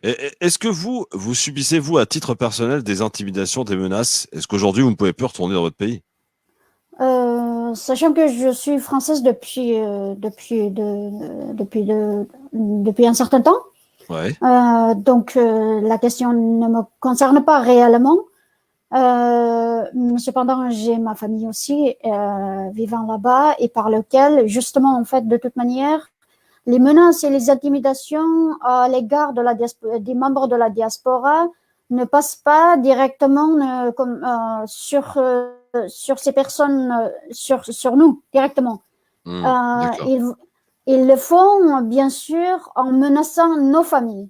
Est-ce que vous subissez, vous, à titre personnel, des intimidations, des menaces? Est-ce qu'aujourd'hui, vous ne pouvez plus retourner dans votre pays? Sachant que je suis française depuis un certain temps, Ouais. donc la question ne me concerne pas réellement. Cependant, j'ai ma famille aussi vivant là-bas et par lequel, justement, en fait, de toute manière, les menaces et les intimidations à l'égard de des membres de la diaspora ne passent pas directement sur ces personnes, sur nous directement. Ils le font, bien sûr, en menaçant nos familles.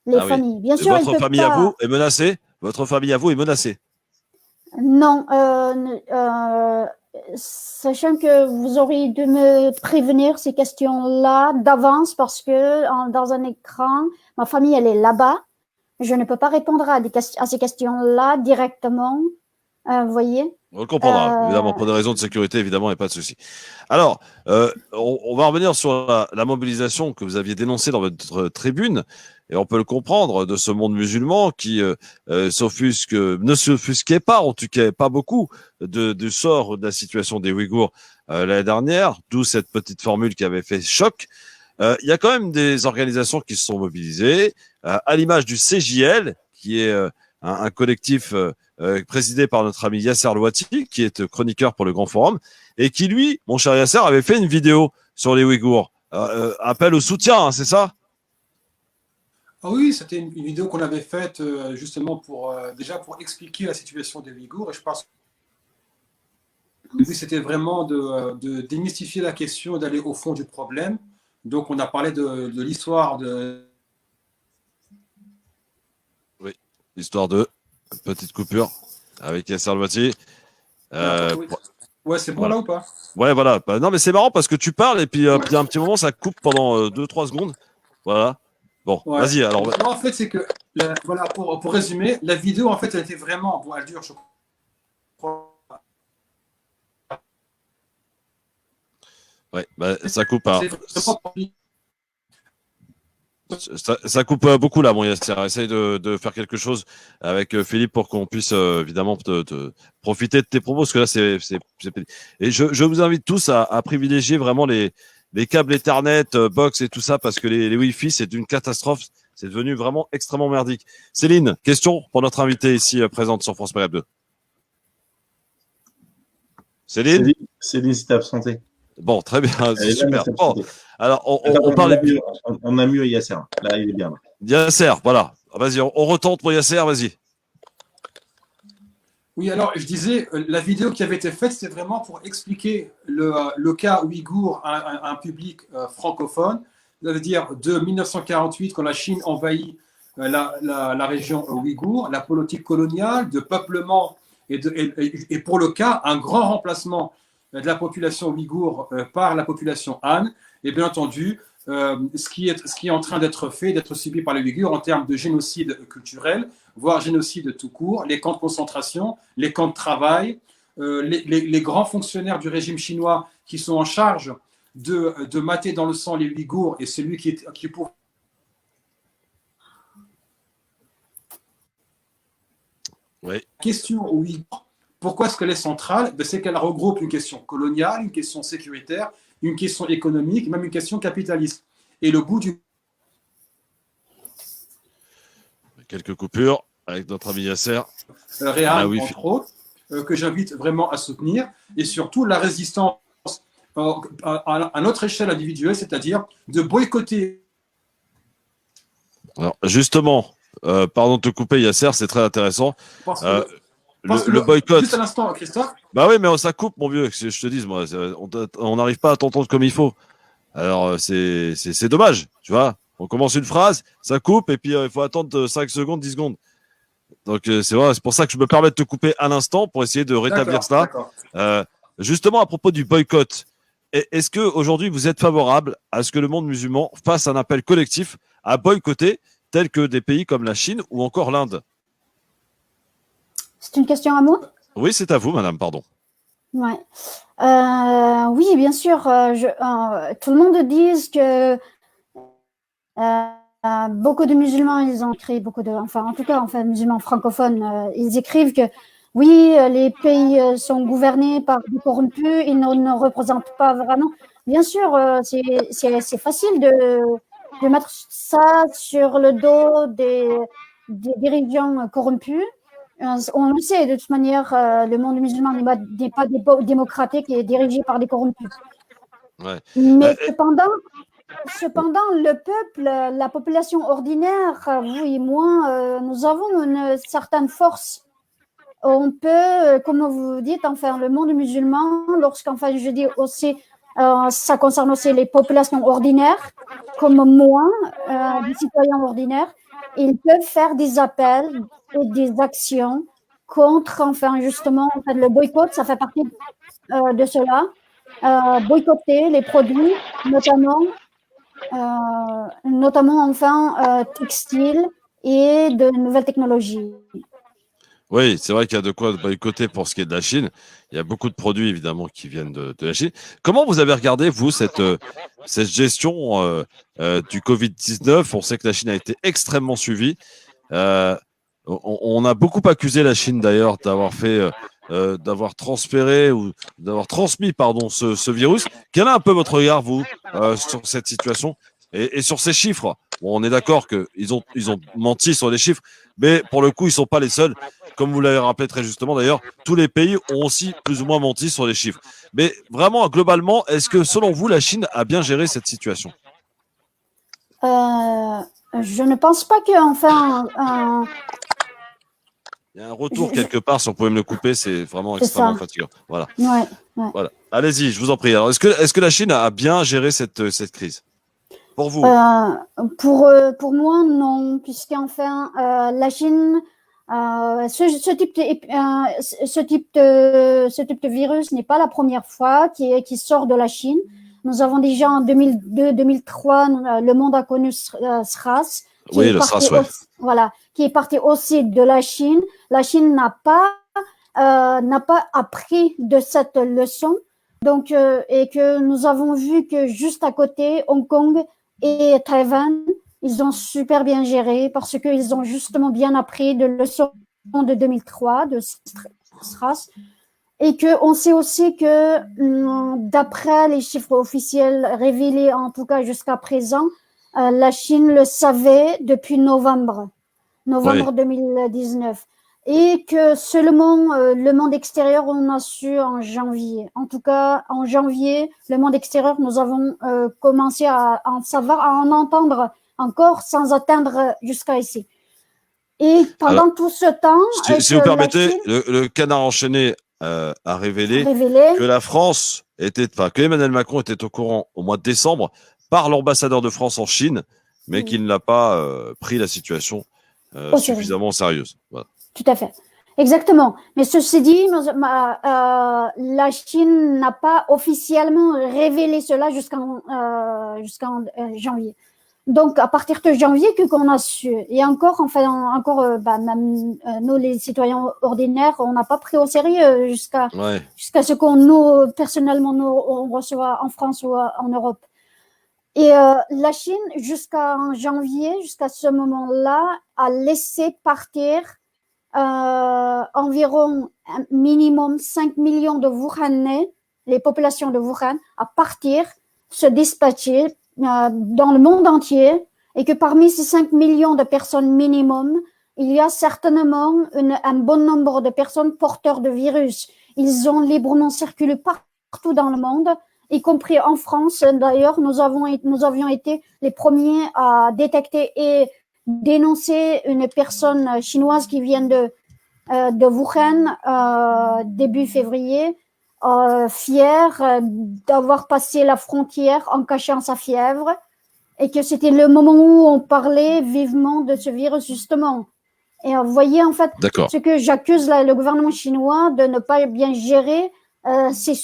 Les familles. Bien sûr, votre famille à vous est menacée? Votre famille à vous est menacée? Non. Sachant que vous auriez dû me prévenir ces questions-là d'avance parce que dans un écran, ma famille, elle est là-bas. Je ne peux pas répondre à ces questions-là directement. Vous voyez? On le comprendra, évidemment, pour des raisons de sécurité, évidemment, il n'y a pas de souci. Alors, on va revenir sur la mobilisation que vous aviez dénoncée dans votre tribune, et on peut le comprendre, de ce monde musulman qui ne s'offusquait pas, en tout cas pas beaucoup, du sort de la situation des Ouïghours l'année dernière, d'où cette petite formule qui avait fait choc. Il y a quand même des organisations qui se sont mobilisées, à l'image du CJL, qui est un collectif présidé par notre ami Yasser Louati, qui est chroniqueur pour le Grand Forum, et qui, lui, mon cher Yasser, avait fait une vidéo sur les Ouïghours. Appel au soutien, hein, c'est ça? Ah oui, c'était une vidéo qu'on avait faite justement déjà pour expliquer la situation des Ouïghours. Et je pense que le but, c'était vraiment de démystifier la question, d'aller au fond du problème. Donc, on a parlé de l'histoire de... Oui, l'histoire de petite coupure avec Yasser Louati. Ouais, c'est bon voilà. là ou pas? Ouais, voilà. Non, mais c'est marrant parce que tu parles et puis, puis à un petit moment, ça coupe pendant 2-3 secondes. Voilà. Bon, Ouais. vas-y. Alors, moi, en fait, c'est que, voilà, pour résumer, la vidéo, en fait, elle était vraiment... Bon, elle dure, je crois... Ouais, bah, ça coupe. Hein. Ça coupe beaucoup là, mon Yasser. Essaye de faire quelque chose avec Philippe pour qu'on puisse évidemment profiter de tes propos, parce que là, c'est... Et je vous invite tous à privilégier vraiment les câbles Ethernet, box et tout ça, parce que les Wi-Fi, c'est une catastrophe. C'est devenu vraiment extrêmement merdique. Céline, question pour notre invitée ici présente sur France Maghreb 2. Céline, s'est absentée. Bon, très bien, c'est super. Bon, alors, on parle... On a mieux Yasser. Là, il est bien. Yasser, voilà. Vas-y, on retente pour Yasser, vas-y. Oui, alors, je disais, la vidéo qui avait été faite, c'était vraiment pour expliquer le cas ouïghour à un public francophone. Ça veut dire de 1948, quand la Chine envahit la région ouïghour, la politique coloniale de peuplement et pour le cas, un grand remplacement de la population ouïghour par la population Han, et bien entendu, ce qui est en train d'être fait, d'être subi par les Ouïghours en termes de génocide culturel, voire génocide tout court, les camps de concentration, les camps de travail, les grands fonctionnaires du régime chinois qui sont en charge de mater dans le sang les Ouïghours et celui qui est pour... Oui. La question ouïghour, pourquoi est-ce qu'elle est centrale? C'est qu'elle regroupe une question coloniale, une question sécuritaire, une question économique, même une question capitaliste. Et le bout du... Quelques coupures avec notre ami Yasser. Réal, entre autres, que j'invite vraiment à soutenir. Et surtout, la résistance à notre échelle individuelle, c'est-à-dire de boycotter. Alors, justement, pardon de te couper, Yasser, c'est très intéressant. Le boycott. Juste à l'instant, Christophe. Bah oui, mais ça coupe, mon vieux, que je te dise, moi. On n'arrive pas à t'entendre comme il faut. Alors, c'est dommage, tu vois. On commence une phrase, ça coupe, et puis il faut attendre 5 secondes, 10 secondes. Donc, c'est pour ça que je me permets de te couper à l'instant pour essayer de rétablir cela. Justement, à propos du boycott, est-ce qu'aujourd'hui, vous êtes favorable à ce que le monde musulman fasse un appel collectif à boycotter, tel que des pays comme la Chine ou encore l'Inde? C'est une question à moi? Oui, c'est à vous, madame, pardon. Ouais. Oui, bien sûr. Tout le monde dit que beaucoup de musulmans, ils ont écrit en tout cas, musulmans francophones, ils écrivent que oui, les pays sont gouvernés par des corrompus, ils ne représentent pas vraiment. Bien sûr, c'est facile de mettre ça sur le dos des dirigeants corrompus. On le sait, de toute manière, le monde musulman n'est pas démocratique et dirigé par des corrompus. Ouais. Mais cependant, le peuple, la population ordinaire, vous et moi, nous avons une certaine force. On peut, comme vous dites, le monde musulman, je dis aussi, ça concerne aussi les populations ordinaires, comme moi, des citoyens ordinaires, ils peuvent faire des appels et des actions contre, justement, le boycott, ça fait partie de cela. Boycotter les produits, notamment textiles et de nouvelles technologies. Oui, c'est vrai qu'il y a de quoi boycotter pour ce qui est de la Chine. Il y a beaucoup de produits, évidemment, qui viennent de la Chine. Comment vous avez regardé, vous, cette gestion du Covid-19 ? On sait que la Chine a été extrêmement suivie. On a beaucoup accusé la Chine, d'ailleurs, d'avoir transféré ou d'avoir transmis, ce virus. Quel est un peu votre regard, vous, sur cette situation et sur ces chiffres ? Bon, on est d'accord qu'ils ont menti sur les chiffres, mais pour le coup, ils ne sont pas les seuls. Comme vous l'avez rappelé très justement, d'ailleurs, tous les pays ont aussi plus ou moins menti sur les chiffres. Mais vraiment, globalement, est-ce que, selon vous, la Chine a bien géré cette situation ? Je ne pense pas que, Il y a un retour quelque part, si on pouvait me le couper, c'est vraiment extrêmement fatigant. Voilà. Ouais. Voilà. Allez-y, je vous en prie. Alors, est-ce que la Chine a bien géré cette crise ? Pour vous ? Pour moi, non, puisque la Chine, ce type de virus n'est pas la première fois qui sort de la Chine. Nous avons déjà en 2002-2003, le monde a connu SRAS. Oui, le SRAS, ouais. Voilà, qui est parti aussi de la Chine. La Chine n'a pas appris de cette leçon. Donc, et que nous avons vu que juste à côté, Hong Kong et Taïwan, ils ont super bien géré parce qu'ils ont justement bien appris de leçons de 2003, de SRAS. Et qu'on sait aussi que d'après les chiffres officiels révélés, en tout cas jusqu'à présent, la Chine le savait depuis novembre 2019. Et que seulement le monde extérieur, on a su en janvier. En tout cas, en janvier, le monde extérieur, nous avons commencé à en savoir, à en entendre encore sans atteindre jusqu'à ici. Et pendant tout ce temps… Si vous permettez, Chine, le Canard enchaîné a révélé que la France que Emmanuel Macron était au courant au mois de décembre par l'ambassadeur de France en Chine, mais qu'il n'a pas pris la situation suffisamment sérieuse. Voilà. Tout à fait. Exactement. Mais ceci dit, la Chine n'a pas officiellement révélé cela jusqu'en janvier. Donc, à partir de janvier, qu'on a su. Et encore, même nous, les citoyens ordinaires, on n'a pas pris au sérieux jusqu'à ce qu'on nous, personnellement, on reçoit en France ou en Europe. Et la Chine, jusqu'en janvier, jusqu'à ce moment-là, a laissé partir environ un minimum 5 millions de Wuhanais, les populations de Wuhan, à partir, se dispatcher dans le monde entier, et que parmi ces 5 millions de personnes minimum, il y a certainement un bon nombre de personnes porteurs de virus. Ils ont librement circulé partout dans le monde, y compris en France. D'ailleurs, nous avions été les premiers à détecter et dénoncer une personne chinoise qui vient de Wuhan début février, fière d'avoir passé la frontière en cachant sa fièvre, et que c'était le moment où on parlait vivement de ce virus justement. Et vous voyez en fait ce que j'accuse le gouvernement chinois de ne pas bien gérer, c'est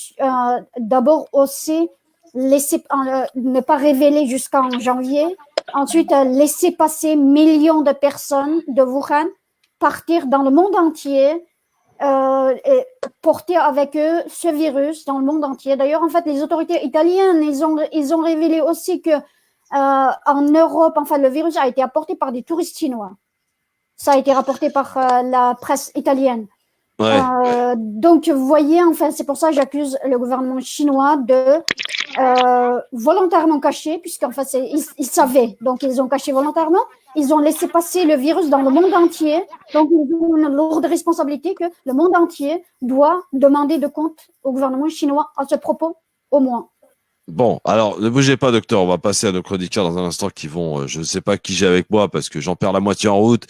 d'abord aussi ne pas révéler jusqu'en janvier, ensuite laisser passer millions de personnes de Wuhan, partir dans le monde entier, et porter avec eux ce virus dans le monde entier. D'ailleurs, en fait, les autorités italiennes, ils ont révélé aussi que en Europe, enfin, le virus a été apporté par des touristes chinois. Ça a été rapporté par la presse italienne. Ouais. Donc, vous voyez, enfin, c'est pour ça que j'accuse le gouvernement chinois de volontairement cacher, puisqu'en fait, ils savaient, donc ils ont caché volontairement. Ils ont laissé passer le virus dans le monde entier. Donc, ils ont une lourde responsabilité que le monde entier doit demander de compte au gouvernement chinois à ce propos, au moins. Bon, alors ne bougez pas, docteur. On va passer à nos chroniqueurs dans un instant qui vont. Je ne sais pas qui j'ai avec moi parce que j'en perds la moitié en route.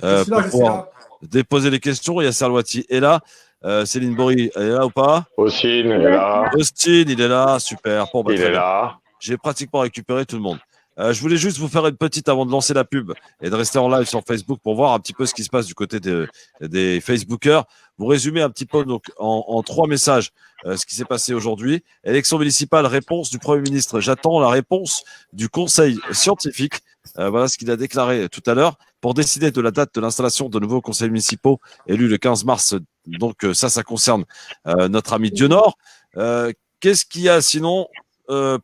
Je suis là, Pour je suis pouvoir là. déposer les questions. Il y a Serlouati est là. Céline Bory, elle est là ou pas? Austin est là. Austin, il est là. Super. Bon, bah, Il très est bien. là. J'ai pratiquement récupéré tout le monde. Je voulais juste vous faire une petite avant de lancer la pub et de rester en live sur Facebook pour voir un petit peu ce qui se passe du côté des Facebookers. Vous résumez un petit peu donc en 3 messages ce qui s'est passé aujourd'hui. Élection municipale, réponse du Premier ministre. J'attends la réponse du Conseil scientifique. Voilà ce qu'il a déclaré tout à l'heure pour décider de la date de l'installation de nouveaux conseils municipaux élus le 15 mars. Donc ça concerne notre ami Dieunor. Qu'est-ce qu'il y a sinon?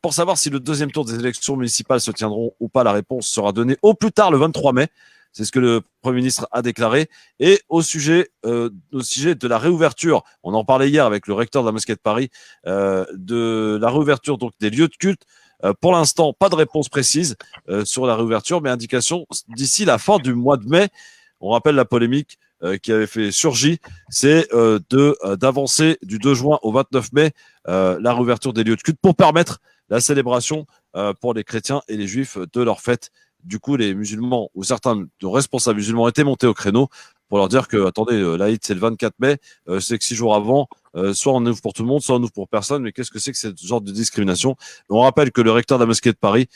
Pour savoir si le deuxième tour des élections municipales se tiendront ou pas, la réponse sera donnée au plus tard le 23 mai. C'est ce que le Premier ministre a déclaré. Et au sujet de la réouverture, on en parlait hier avec le recteur de la mosquée de Paris, de la réouverture donc des lieux de culte. Pour l'instant, pas de réponse précise sur la réouverture, mais indication d'ici la fin du mois de mai. On rappelle la polémique qui avait fait surgir, c'est d'avancer du 2 juin au 29 mai la réouverture des lieux de culte pour permettre la célébration pour les chrétiens et les juifs de leur fête. Du coup, les musulmans ou certains de responsables musulmans étaient montés au créneau pour leur dire que, attendez, l'Aïd, c'est le 24 mai, c'est que 6 jours avant, soit on ouvre pour tout le monde, soit on ouvre pour personne, mais qu'est-ce que c'est que ce genre de discrimination? On rappelle que le recteur de la mosquée de Paris,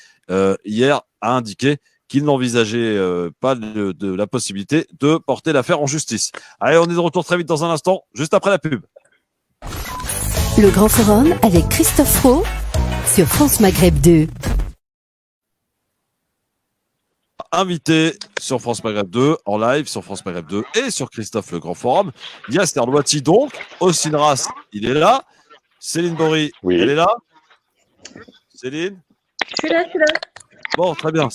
hier, a indiqué qu'il n'envisageait pas de la possibilité de porter l'affaire en justice. Allez, on est de retour très vite dans un instant, juste après la pub. Le Grand Forum avec Christophe Roux sur France Maghreb 2. Invité sur France Maghreb 2, en live sur France Maghreb 2 et sur Christophe le Grand Forum. Il y a Serlouati donc, Austin Ras, il est là. Céline Bory, Oui. elle est là. Céline? Je suis là. Bon, très bien.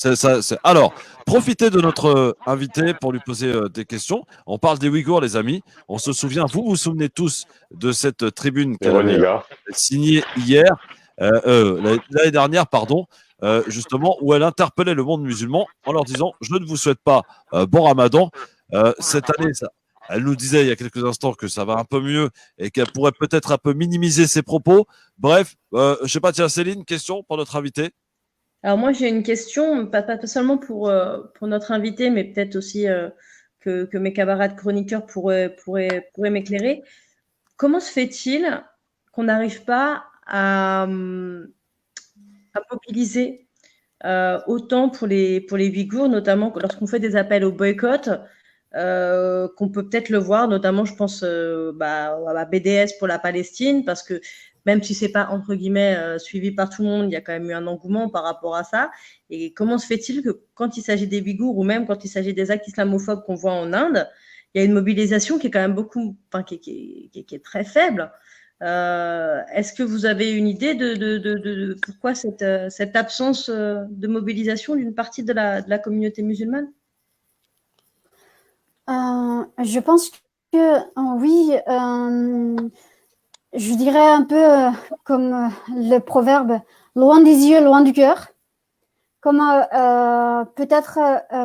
Alors, profitez de notre invité pour lui poser des questions. On parle des Ouïghours, les amis. On se souvient, vous vous souvenez tous de cette tribune qu'elle avait signée hier, l'année dernière, pardon, justement, où elle interpellait le monde musulman en leur disant « Je ne vous souhaite pas bon ramadan ». Cette année, elle nous disait il y a quelques instants que ça va un peu mieux et qu'elle pourrait peut-être un peu minimiser ses propos. Bref, je ne sais pas, tiens, Céline, question pour notre invité. Alors moi, j'ai une question, pas seulement pour notre invité, mais peut-être aussi que mes camarades chroniqueurs pourraient m'éclairer. Comment se fait-il qu'on n'arrive pas à mobiliser autant pour les Ouïghours, notamment lorsqu'on fait des appels au boycott, qu'on peut peut-être le voir, notamment je pense à BDS pour la Palestine, parce que même si c'est pas entre guillemets suivi par tout le monde, il y a quand même eu un engouement par rapport à ça. Et comment se fait-il que quand il s'agit des Ouïghours ou même quand il s'agit des actes islamophobes qu'on voit en Inde, il y a une mobilisation qui est quand même qui est très faible. Est-ce que vous avez une idée de pourquoi cette absence de mobilisation d'une partie de la communauté musulmane? Je pense que oui, je dirais un peu comme le proverbe « loin des yeux, loin du cœur ». Comme peut-être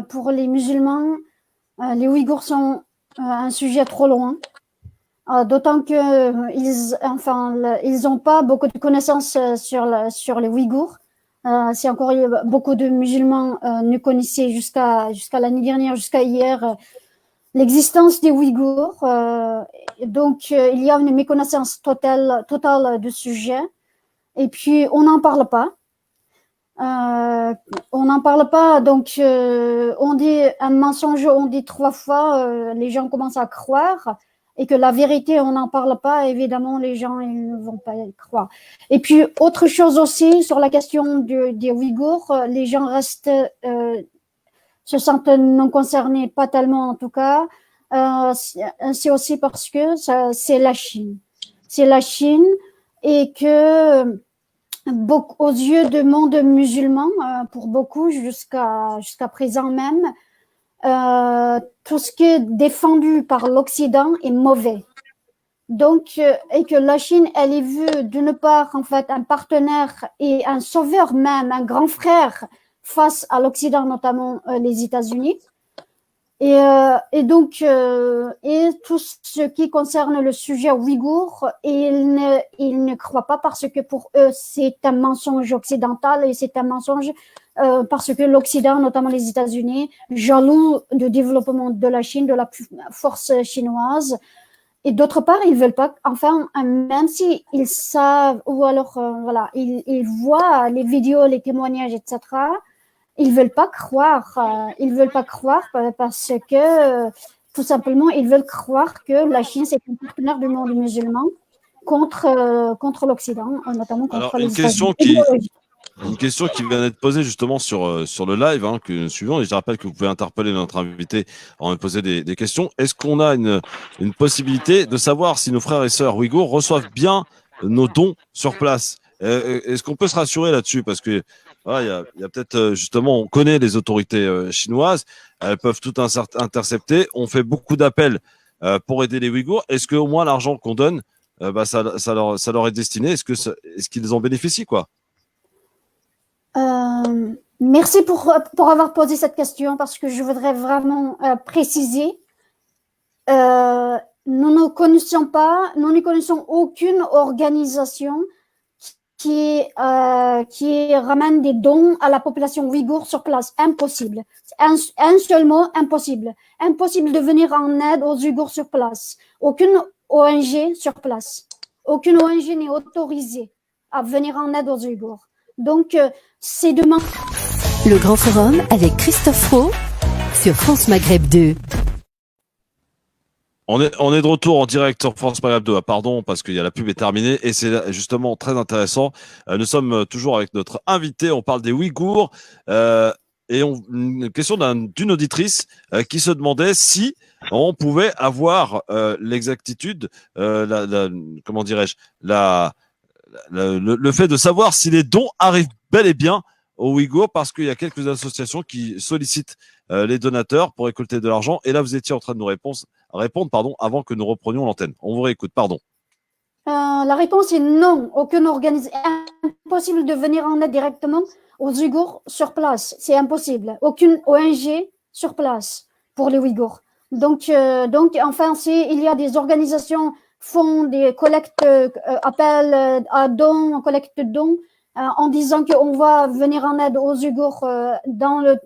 pour les musulmans, les Ouïghours sont un sujet trop loin. D'autant que ils n'ont pas beaucoup de connaissances sur les Ouïghours. C'est encore beaucoup de musulmans ne connaissaient jusqu'à l'année dernière, jusqu'à hier, l'existence des Ouïghours. Donc, il y a une méconnaissance totale du sujet. Et puis, on n'en parle pas. On n'en parle pas. Donc, on dit un mensonge, on dit 3 fois, les gens commencent à croire. Et que la vérité, on n'en parle pas, évidemment, les gens ils ne vont pas y croire. Et puis, autre chose aussi, sur la question des Ouïghours, les gens restent, se sentent non concernés, pas tellement en tout cas. C'est aussi parce que c'est la Chine. C'est la Chine et que aux yeux du monde musulman, pour beaucoup, jusqu'à présent même, tout ce qui est défendu par l'Occident est mauvais. Donc, et que la Chine, elle est vue d'une part, en fait, un partenaire et un sauveur même, un grand frère face à l'Occident, notamment les États-Unis. Et donc, et tout ce qui concerne le sujet ouïghour, ils ne croient pas parce que pour eux, c'est un mensonge occidental et c'est un mensonge parce que l'Occident, notamment les États-Unis, jaloux du développement de la Chine, de la force chinoise. Et d'autre part, ils veulent pas, enfin, même si ils savent, ou alors, voilà, ils voient les vidéos, les témoignages, etc., ils veulent pas croire parce que, tout simplement, ils veulent croire que la Chine, c'est un partenaire du monde musulman contre l'Occident, notamment contre les États-Unis. Une question qui vient d'être posée justement sur le live que nous suivons, et je rappelle que vous pouvez interpeller notre invité en me poser des questions. Est-ce qu'on a une possibilité de savoir si nos frères et sœurs ouïghours reçoivent bien nos dons sur place? Est-ce qu'on peut se rassurer là-dessus? Parce que voilà, il y a peut-être justement, on connaît les autorités chinoises, elles peuvent tout intercepter. On fait beaucoup d'appels pour aider les Ouïghours. Est-ce qu'au moins l'argent qu'on donne, ça leur est destiné? Est-ce qu'ils en bénéficient, quoi? Merci pour avoir posé cette question parce que je voudrais vraiment préciser. Nous ne connaissons aucune organisation qui ramène des dons à la population ouïghour sur place. Impossible. Un seul mot, impossible. Impossible de venir en aide aux Ouïghours sur place. Aucune ONG sur place. Aucune ONG n'est autorisée à venir en aide aux Ouïghours. Donc, c'est demain. Le Grand Forum avec Christophe Roux sur France Maghreb 2. On est de retour en direct sur France Maghreb 2. Pardon, parce que la pub est terminée et c'est justement très intéressant. Nous sommes toujours avec notre invité. On parle des Ouïghours et une question d'une auditrice qui se demandait si on pouvait avoir l'exactitude, comment dirais-je, le fait de savoir si les dons arrivent bel et bien aux Ouïghours, parce qu'il y a quelques associations qui sollicitent les donateurs pour récolter de l'argent. Et là, vous étiez en train de nous répondre, avant que nous reprenions l'antenne. On vous réécoute, pardon. La réponse est non. Aucune organisation. Impossible de venir en aide directement aux Ouïghours sur place. C'est impossible. Aucune ONG sur place pour les Ouïghours. Donc, enfin, il y a des organisations font des collectes, appels à dons, collecte de dons, en disant qu'on va venir en aide aux Ouïghours dans le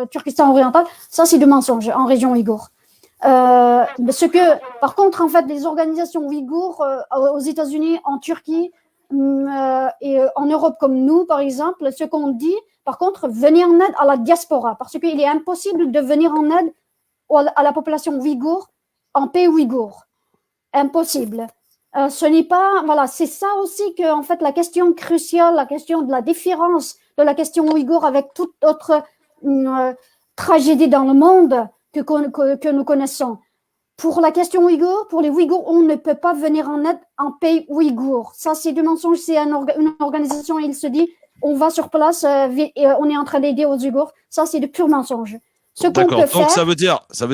Turkestan oriental. Ça, c'est du mensonge en région ouïghour. Par contre, en fait, les organisations ouïghours aux États-Unis, en Turquie et en Europe comme nous, par exemple, ce qu'on dit, par contre, venir en aide à la diaspora, parce qu'il est impossible de venir en aide à la population ouïghour en pays ouïghour. Impossible. Ce n'est pas, voilà, c'est ça aussi que, en fait, la question cruciale, la question de la différence de la question ouïghour avec toute autre tragédie dans le monde que nous connaissons. Pour la question ouïghour, pour les Ouïghours, on ne peut pas venir en aide en pays ouïghour. Ça, c'est du mensonge. C'est une organisation, il se dit, on va sur place, et on est en train d'aider aux Ouïghours. Ça, c'est du pur mensonge. D'accord. Donc, ça veut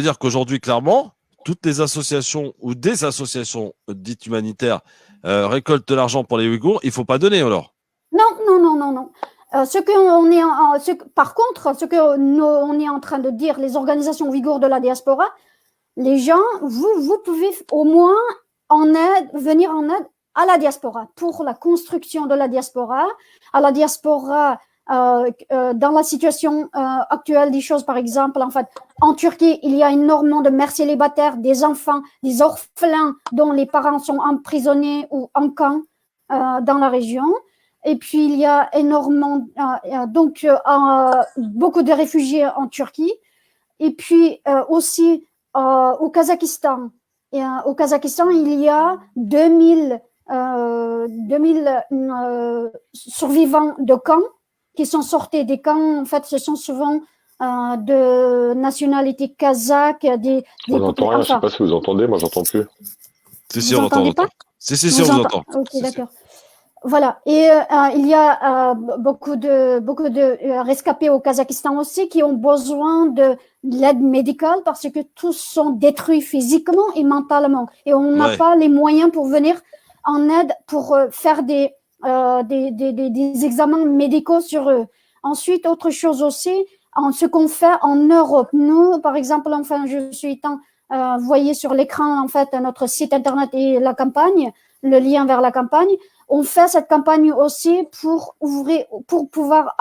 dire qu'aujourd'hui, clairement, toutes les associations ou des associations dites humanitaires récoltent de l'argent pour les Ouïghours, il ne faut pas donner alors? Non. Par contre, ce que on est en train de dire, les organisations ouïghours de la diaspora, les gens, vous pouvez au moins venir en aide à la diaspora, pour la construction de la diaspora, à la diaspora dans la situation actuelle des choses, par exemple, en fait, en Turquie, il y a énormément de mères célibataires, des enfants, des orphelins dont les parents sont emprisonnés ou en camp dans la région. Et puis, il y a énormément, beaucoup de réfugiés en Turquie. Et puis, aussi au Kazakhstan. Au Kazakhstan, il y a 2000 survivants de camps qui sont sortis des camps. En fait, ce sont souvent de nationalité kazakh. On n'entend rien, je ne sais pas si vous entendez, moi j'entends plus. Si, on entend. Si, on vous entend. Ok, d'accord. Voilà. Et il y a beaucoup de rescapés au Kazakhstan aussi qui ont besoin de l'aide médicale parce que tous sont détruits physiquement et mentalement. Et on n'a Ouais. pas les moyens pour venir en aide pour faire des examens médicaux sur eux. Ensuite, autre chose aussi, ce qu'on fait en Europe. Nous, par exemple, enfin, je suis vous voyez sur l'écran, en fait, notre site internet et la campagne, le lien vers la campagne. On fait cette campagne aussi pour pouvoir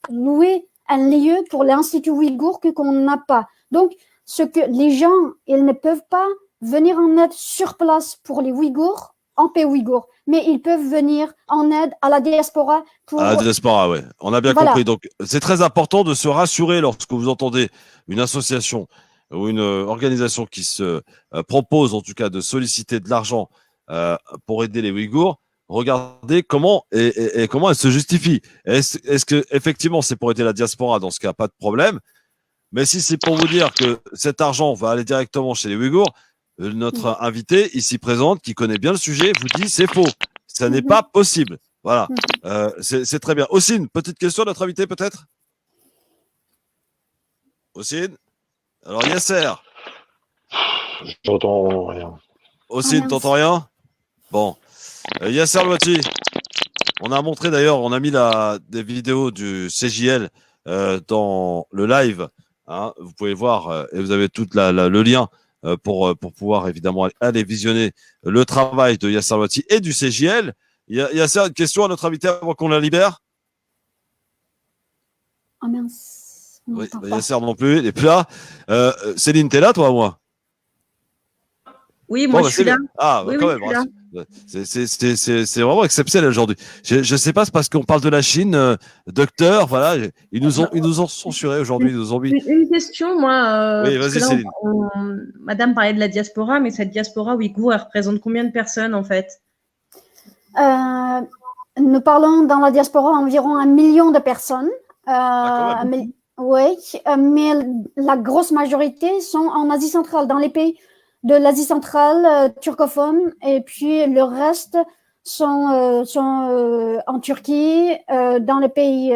louer un lieu pour l'Institut Ouïghour qu'on n'a pas. Donc, ce que les gens, ils ne peuvent pas venir en aide sur place pour les Ouïghours, en pays ouïghour, mais ils peuvent venir en aide à la diaspora pour... À la diaspora, ouais. On a bien compris. Donc, c'est très important de se rassurer lorsque vous entendez une association ou une organisation qui se propose, en tout cas, de solliciter de l'argent pour aider les Ouïghours. Regardez comment et comment elle se justifie. Est-ce que effectivement c'est pour aider la diaspora? Dans ce cas, pas de problème. Mais si c'est pour vous dire que cet argent va aller directement chez les Ouïghours, notre invité ici présente, qui connaît bien le sujet, vous dit c'est faux. Ça n'est pas possible. Voilà. C'est très bien. Ossine, petite question à notre invité peut-être? Ossine? Alors Yasser. J'entends rien. Ossine, t'entends rien? Bon. Yasser Louati, on a montré d'ailleurs, on a mis des vidéos du CJL dans le live. Hein, vous pouvez voir et vous avez tout le lien pour pouvoir évidemment aller visionner le travail de Yasser Louati et du CJL. Yasser, une question à notre invité avant qu'on la libère? Ah mince. Oui, Yasser non plus, il n'est plus là. Céline, t'es là toi ou moi? Oui, moi je suis là. Ah, oui, quand oui, même. C'est vraiment exceptionnel aujourd'hui. Je sais pas, c'est parce qu'on parle de la Chine, docteur, voilà, ils nous ont censuré aujourd'hui, ils nous ont mis. Une question, moi. Oui, parce vas-y, que là, Céline. Madame parlait de la diaspora, mais cette diaspora ouïghour, elle représente combien de personnes en fait? Nous parlons dans la diaspora environ 1 million de personnes. Oui, mais la grosse majorité sont en Asie centrale, dans les pays de l'Asie centrale turcophone, et puis le reste sont en Turquie, dans les pays,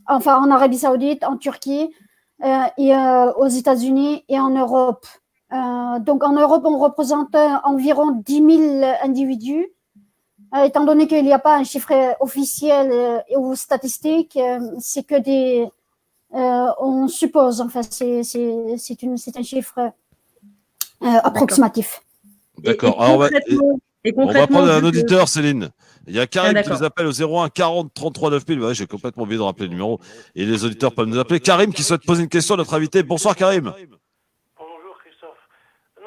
enfin en Arabie Saoudite, en Turquie, et aux États-Unis et en Europe. Donc en Europe, on représente environ 10 000 individus. Étant donné qu'il n'y a pas un chiffre officiel ou statistique, c'est que on suppose, enfin, c'est un chiffre approximatif. D'accord. On va prendre un auditeur, Céline. Il y a Karim qui nous appelle au 01 40 33 9000. Ouais, j'ai complètement oublié de rappeler le numéro. Et les auditeurs peuvent nous appeler. Karim qui souhaite poser une question à notre invité. Bonsoir Karim. Bonjour Christophe.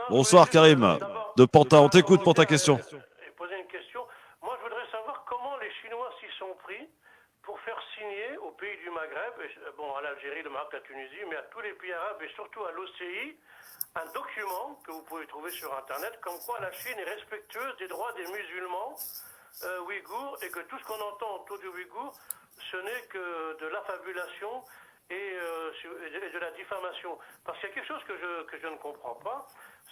Bonsoir Karim. De Pantin, on t'écoute pour ta question. Moi, je voudrais savoir comment les Chinois s'y sont pris pour faire signer aux pays du Maghreb, à l'Algérie, le Maroc, la Tunisie, mais à tous les pays arabes et surtout à l'OCI, un document que vous pouvez trouver sur Internet, comme quoi la Chine est respectueuse des droits des musulmans ouïghours et que tout ce qu'on entend autour du Ouïghour, ce n'est que de l'affabulation et de la diffamation. Parce qu'il y a quelque chose que je ne comprends pas,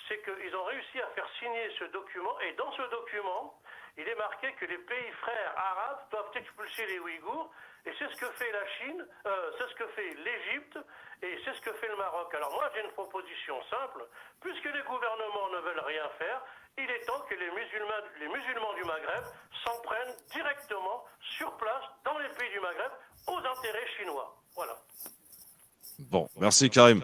c'est qu'ils ont réussi à faire signer ce document, et dans ce document, il est marqué que les pays frères arabes doivent expulser les Ouïghours, et c'est ce que fait la Chine, c'est ce que fait l'Égypte, et c'est ce que fait le Maroc. Alors moi, j'ai une proposition simple. Puisque les gouvernements ne veulent rien faire, il est temps que les musulmans du Maghreb s'en prennent directement sur place, dans les pays du Maghreb, aux intérêts chinois. Voilà. Bon, merci Karim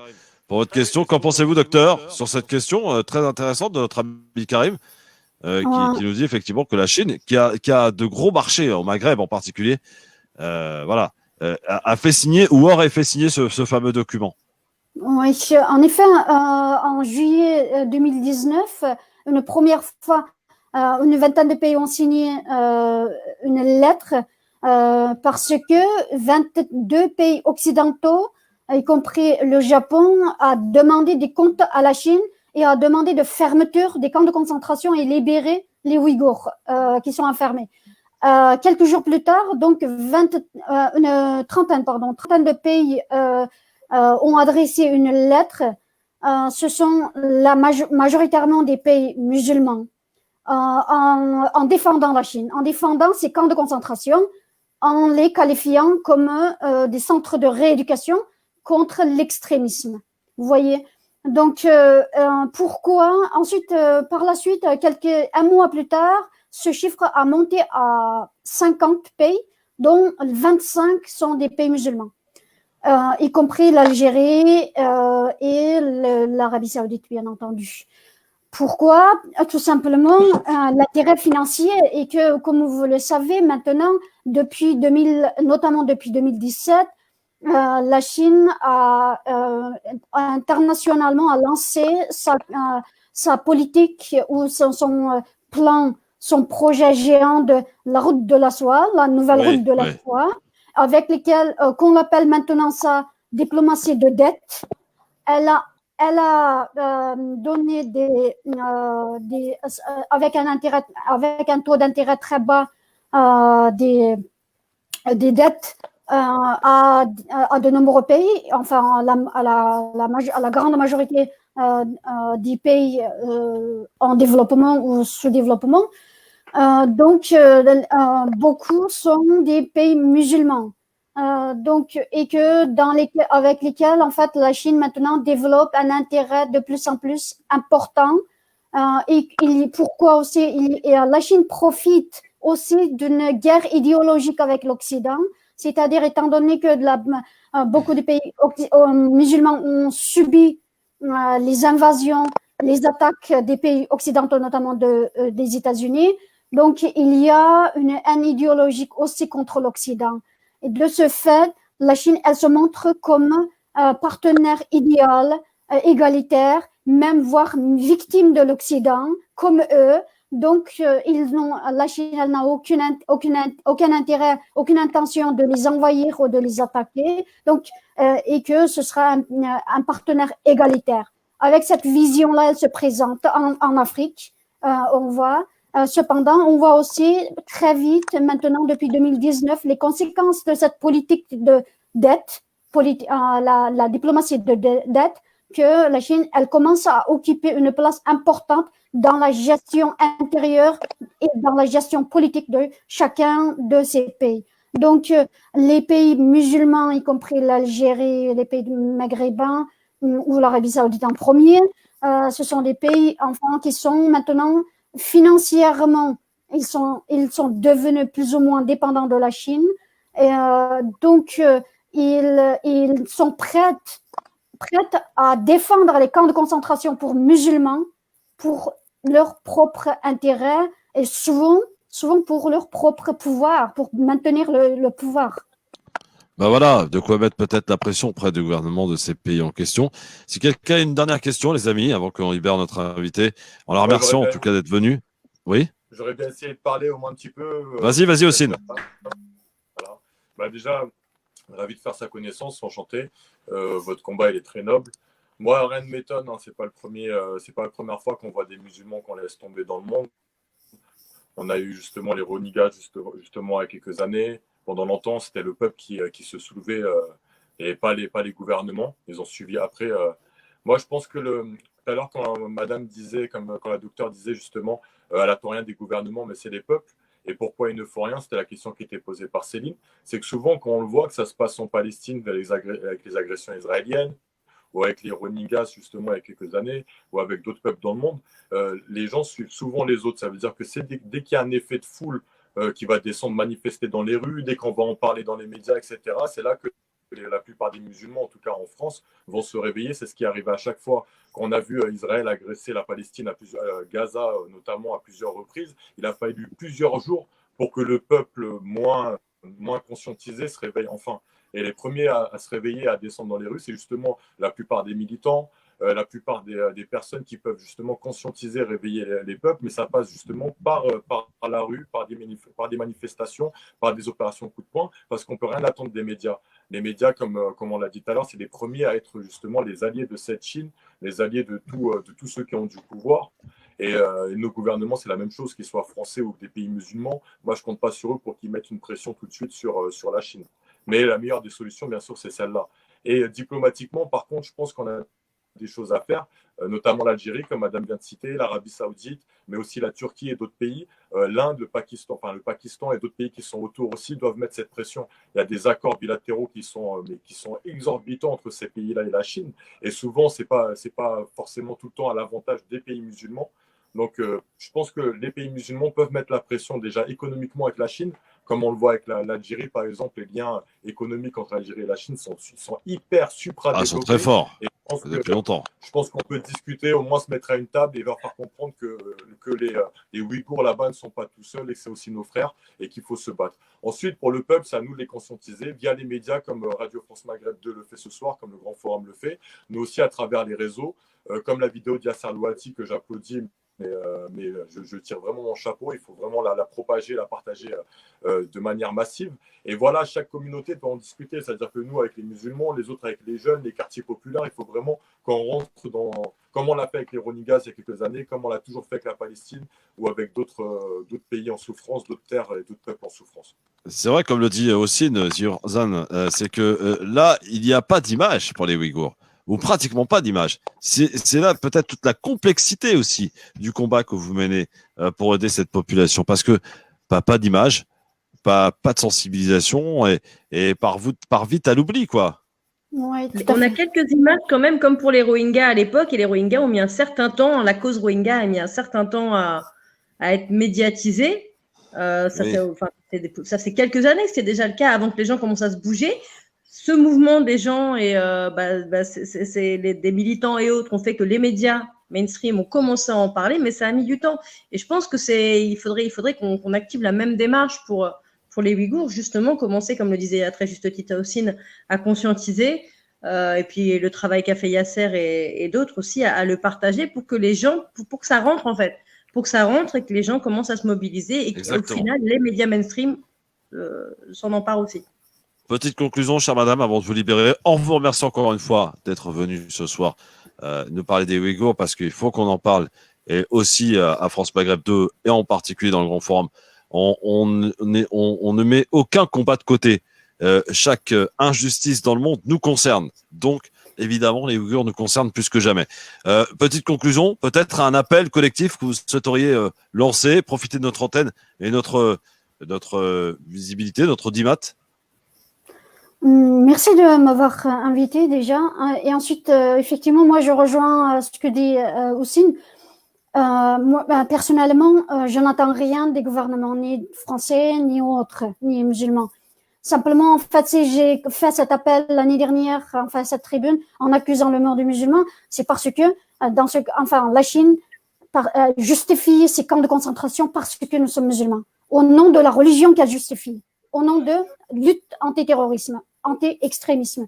pour votre question. Qu'en pensez-vous, docteur, sur cette question très intéressante de notre ami Karim, qui nous dit effectivement que la Chine, qui a de gros marchés au Maghreb en particulier, a fait signer ou aurait fait signer ce fameux document. Oui, en effet, en juillet 2019, une première fois, une vingtaine de pays ont signé une lettre parce que 22 pays occidentaux, y compris le Japon, a demandé des comptes à la Chine et a demandé de fermeture des camps de concentration et libérer les Ouïghours qui sont enfermés. Quelques jours plus tard, donc une trentaine de pays ont adressé une lettre. Ce sont majoritairement des pays musulmans. en défendant la Chine, en défendant ces camps de concentration, en les qualifiant comme des centres de rééducation contre l'extrémisme. Vous voyez? Donc, pourquoi ensuite, par la suite, un mois plus tard, ce chiffre a monté à 50 pays, dont 25 sont des pays musulmans, y compris l'Algérie et l'Arabie Saoudite, bien entendu. Pourquoi? Tout simplement, l'intérêt financier est que, comme vous le savez maintenant, notamment depuis 2017, la Chine internationalement a lancé sa politique ou son plan, son projet géant de la route de la soie, la nouvelle route de la soie, avec lesquels qu'on appelle maintenant ça diplomatie de dette. Elle a donné avec un taux d'intérêt très bas des dettes à de nombreux pays, enfin à la grande majorité des pays en développement ou sous-développement. Donc, beaucoup sont des pays musulmans. Et que avec lesquels en fait la Chine maintenant développe un intérêt de plus en plus important. Pourquoi aussi la Chine profite aussi d'une guerre idéologique avec l'Occident, c'est-à-dire étant donné que beaucoup de pays musulmans ont subi les invasions, les attaques des pays occidentaux, notamment des États-Unis. Donc, il y a une haine idéologique aussi contre l'Occident. Et de ce fait, la Chine, elle se montre comme partenaire idéal, égalitaire, même voire victime de l'Occident, comme eux. Donc, la Chine, elle n'a aucun intérêt, aucune intention de les envahir ou de les attaquer. Donc, et que ce sera un partenaire égalitaire. Avec cette vision-là, elle se présente en Afrique, on voit. Cependant, on voit aussi très vite, maintenant depuis 2019, les conséquences de cette politique de dette, la diplomatie de dette, que la Chine, elle commence à occuper une place importante dans la gestion intérieure et dans la gestion politique de chacun de ces pays. Donc, les pays musulmans, y compris l'Algérie, les pays maghrébins ou l'Arabie Saoudite en premier, ce sont des pays enfin qui sont maintenant financièrement, ils sont devenus plus ou moins dépendants de la Chine. Et donc, ils sont prêts à défendre les camps de concentration pour musulmans, pour leur propre intérêt et souvent pour leur propre pouvoir, pour maintenir le pouvoir. Ben voilà, de quoi mettre peut-être la pression auprès du gouvernement de ces pays en question. Si quelqu'un a une dernière question, les amis, avant qu'on libère notre invité, en la remerciant en tout cas d'être venu. Oui. J'aurais bien essayé de parler au moins un petit peu. Vas-y, Ossine. Voilà. Bah déjà, ravi de faire sa connaissance, enchanté. Votre combat, il est très noble. Moi, rien ne m'étonne. Hein, c'est pas la première fois qu'on voit des musulmans qu'on laisse tomber dans le monde. On a eu justement les renégats justement il y a quelques années. Pendant longtemps, c'était le peuple qui se soulevait et pas les gouvernements. Ils ont suivi après. Moi, je pense que tout à l'heure, quand madame disait, quand la docteure disait justement, elle n'attend rien des gouvernements, mais c'est les peuples. Et pourquoi ils ne font rien? C'était la question qui était posée par Céline. C'est que souvent, quand on le voit que ça se passe en Palestine avec les agressions israéliennes, ou avec les renégats justement il y a quelques années, ou avec d'autres peuples dans le monde, les gens suivent souvent les autres. Ça veut dire que dès qu'il y a un effet de foule qui va descendre manifester dans les rues, dès qu'on va en parler dans les médias, etc., c'est là que la plupart des musulmans, en tout cas en France, vont se réveiller. C'est ce qui arrive à chaque fois. Quand on a vu Israël agresser la Palestine, Gaza notamment à plusieurs reprises, il a fallu plusieurs jours pour que le peuple moins conscientisé se réveille enfin. Et les premiers à se réveiller, à descendre dans les rues, c'est justement la plupart des militants, la plupart des personnes qui peuvent justement conscientiser, réveiller les peuples, mais ça passe justement par la rue, par des manifestations, par des opérations coup de poing, parce qu'on ne peut rien attendre des médias. Les médias, comme on l'a dit tout à l'heure, c'est les premiers à être justement les alliés de cette Chine, les alliés de tous ceux qui ont du pouvoir. Et nos gouvernements, c'est la même chose, qu'ils soient français ou des pays musulmans. Moi, je ne compte pas sur eux pour qu'ils mettent une pression tout de suite sur la Chine. Mais la meilleure des solutions, bien sûr, c'est celle-là. Et diplomatiquement, par contre, je pense qu'on a des choses à faire, notamment l'Algérie, comme Madame vient de citer, l'Arabie Saoudite, mais aussi la Turquie et d'autres pays. L'Inde, le Pakistan et d'autres pays qui sont autour aussi doivent mettre cette pression. Il y a des accords bilatéraux qui sont exorbitants entre ces pays-là et la Chine. Et souvent, c'est pas forcément tout le temps à l'avantage des pays musulmans. Donc, je pense que les pays musulmans peuvent mettre la pression déjà économiquement avec la Chine, comme on le voit avec l'Algérie, par exemple. Les liens économiques entre l'Algérie et la Chine sont hyper supra-développés. Ils sont très forts, Et depuis longtemps. je pense qu'on peut discuter, au moins se mettre à une table et leur faire comprendre que les Ouïghours là-bas ne sont pas tout seuls et que c'est aussi nos frères et qu'il faut se battre. Ensuite, pour le peuple, c'est à nous de les conscientiser via les médias comme Radio France Maghreb 2 le fait ce soir, comme le Grand Forum le fait, mais aussi à travers les réseaux, comme la vidéo d'Yasser Louati que j'applaudis. Mais je tire vraiment mon chapeau, il faut vraiment la propager, la partager de manière massive. Et voilà, chaque communauté doit en discuter, c'est-à-dire que nous, avec les musulmans, les autres avec les jeunes, les quartiers populaires, il faut vraiment qu'on rentre dans, comme on l'a fait avec les Rohingyas il y a quelques années, comme on l'a toujours fait avec la Palestine ou avec d'autres pays en souffrance, d'autres terres et d'autres peuples en souffrance. C'est vrai, comme le dit Ossine Ziurzan, c'est que là, il n'y a pas d'image pour les Ouïghours, ou pratiquement pas d'image. C'est là peut-être toute la complexité aussi du combat que vous menez pour aider cette population, parce que pas d'image, pas de sensibilisation et part vite à l'oubli, quoi. Ouais, On a quelques images quand même, comme pour les Rohingyas à l'époque, et les Rohingyas ont mis un certain temps, la cause Rohingya a mis un certain temps à être médiatisée. Ça fait quelques années que c'était déjà le cas avant que les gens commencent à se bouger. Ce mouvement des gens et des militants et autres ont fait que les médias mainstream ont commencé à en parler, mais ça a mis du temps. Et je pense que il faudrait qu'on active la même démarche pour les Ouïghours, justement, commencer, comme le disait à très juste titre Ossine, à conscientiser, et puis le travail qu'a fait Yasser et d'autres aussi, à le partager pour que les gens, pour que ça rentre en fait, pour que ça rentre et que les gens commencent à se mobiliser et qu'au final, les médias mainstream s'en emparent aussi. Petite conclusion, chère madame, avant de vous libérer, on vous remercie encore une fois d'être venu ce soir nous parler des Ouïghours, parce qu'il faut qu'on en parle, et aussi à France Maghreb 2, et en particulier dans le Grand Forum. On ne met aucun combat de côté. Chaque injustice dans le monde nous concerne. Donc, évidemment, les Ouïghours nous concernent plus que jamais. Petite conclusion, peut-être un appel collectif que vous souhaiteriez lancer, profiter de notre antenne et notre visibilité, notre audimat. Merci de m'avoir invité déjà. Et ensuite, effectivement, moi, je rejoins ce que dit Ossine. Moi, personnellement, je n'entends rien des gouvernements, ni français, ni autres, ni musulmans. Simplement, en fait, si j'ai fait cet appel l'année dernière, enfin, cette tribune, en accusant le mort des musulmans, c'est parce que, la Chine justifie ces camps de concentration parce que nous sommes musulmans, au nom de la religion qu'elle justifie, au nom de lutte anti-terrorisme, anti-extrémisme.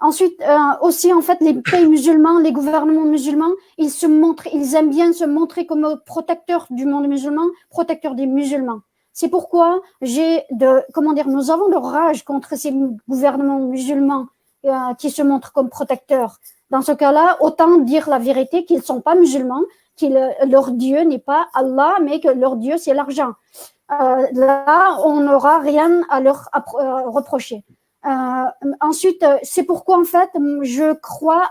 Ensuite, aussi, en fait, les pays musulmans, les gouvernements musulmans, ils aiment bien se montrer comme protecteurs du monde musulman, protecteurs des musulmans. C'est pourquoi nous avons de rage contre ces gouvernements musulmans qui se montrent comme protecteurs. Dans ce cas-là, autant dire la vérité qu'ils ne sont pas musulmans, que leur Dieu n'est pas Allah, mais que leur Dieu, c'est l'argent. Là, on n'aura rien à leur reprocher. Ensuite, c'est pourquoi en fait je crois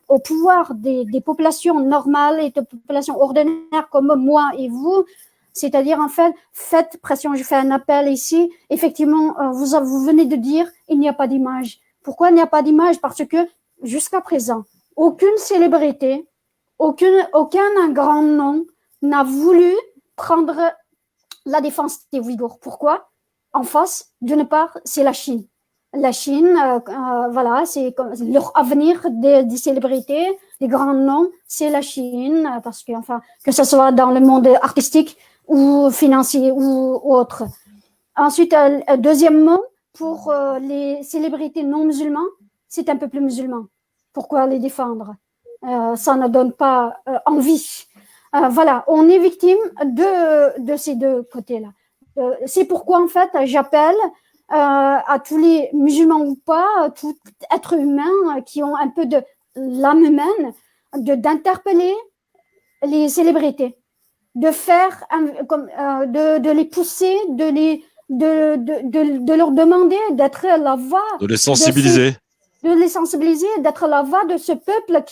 au pouvoir des populations normales et des populations ordinaires comme moi et vous, c'est-à-dire en fait faites pression. Je fais un appel ici. Effectivement, vous venez de dire il n'y a pas d'image. Pourquoi il n'y a pas d'image? Parce que jusqu'à présent, aucune célébrité, aucun grand nom n'a voulu prendre la défense des Ouïghours. Pourquoi? En face, d'une part, c'est la Chine. La Chine, c'est comme leur avenir des célébrités, des grands noms, c'est la Chine, parce que que ce soit dans le monde artistique ou financier ou autre. Ensuite, deuxièmement, pour les célébrités non musulmanes, c'est un peu plus musulman. Pourquoi les défendre? Ça ne donne pas envie. On est victime de ces deux côtés-là. C'est pourquoi en fait j'appelle à tous les musulmans ou pas, tout être humain qui ont un peu de l'âme humaine, d'interpeller les célébrités, de faire de les pousser, de leur demander d'être la voix, de les sensibiliser. de les sensibiliser, d'être la voix de ce peuple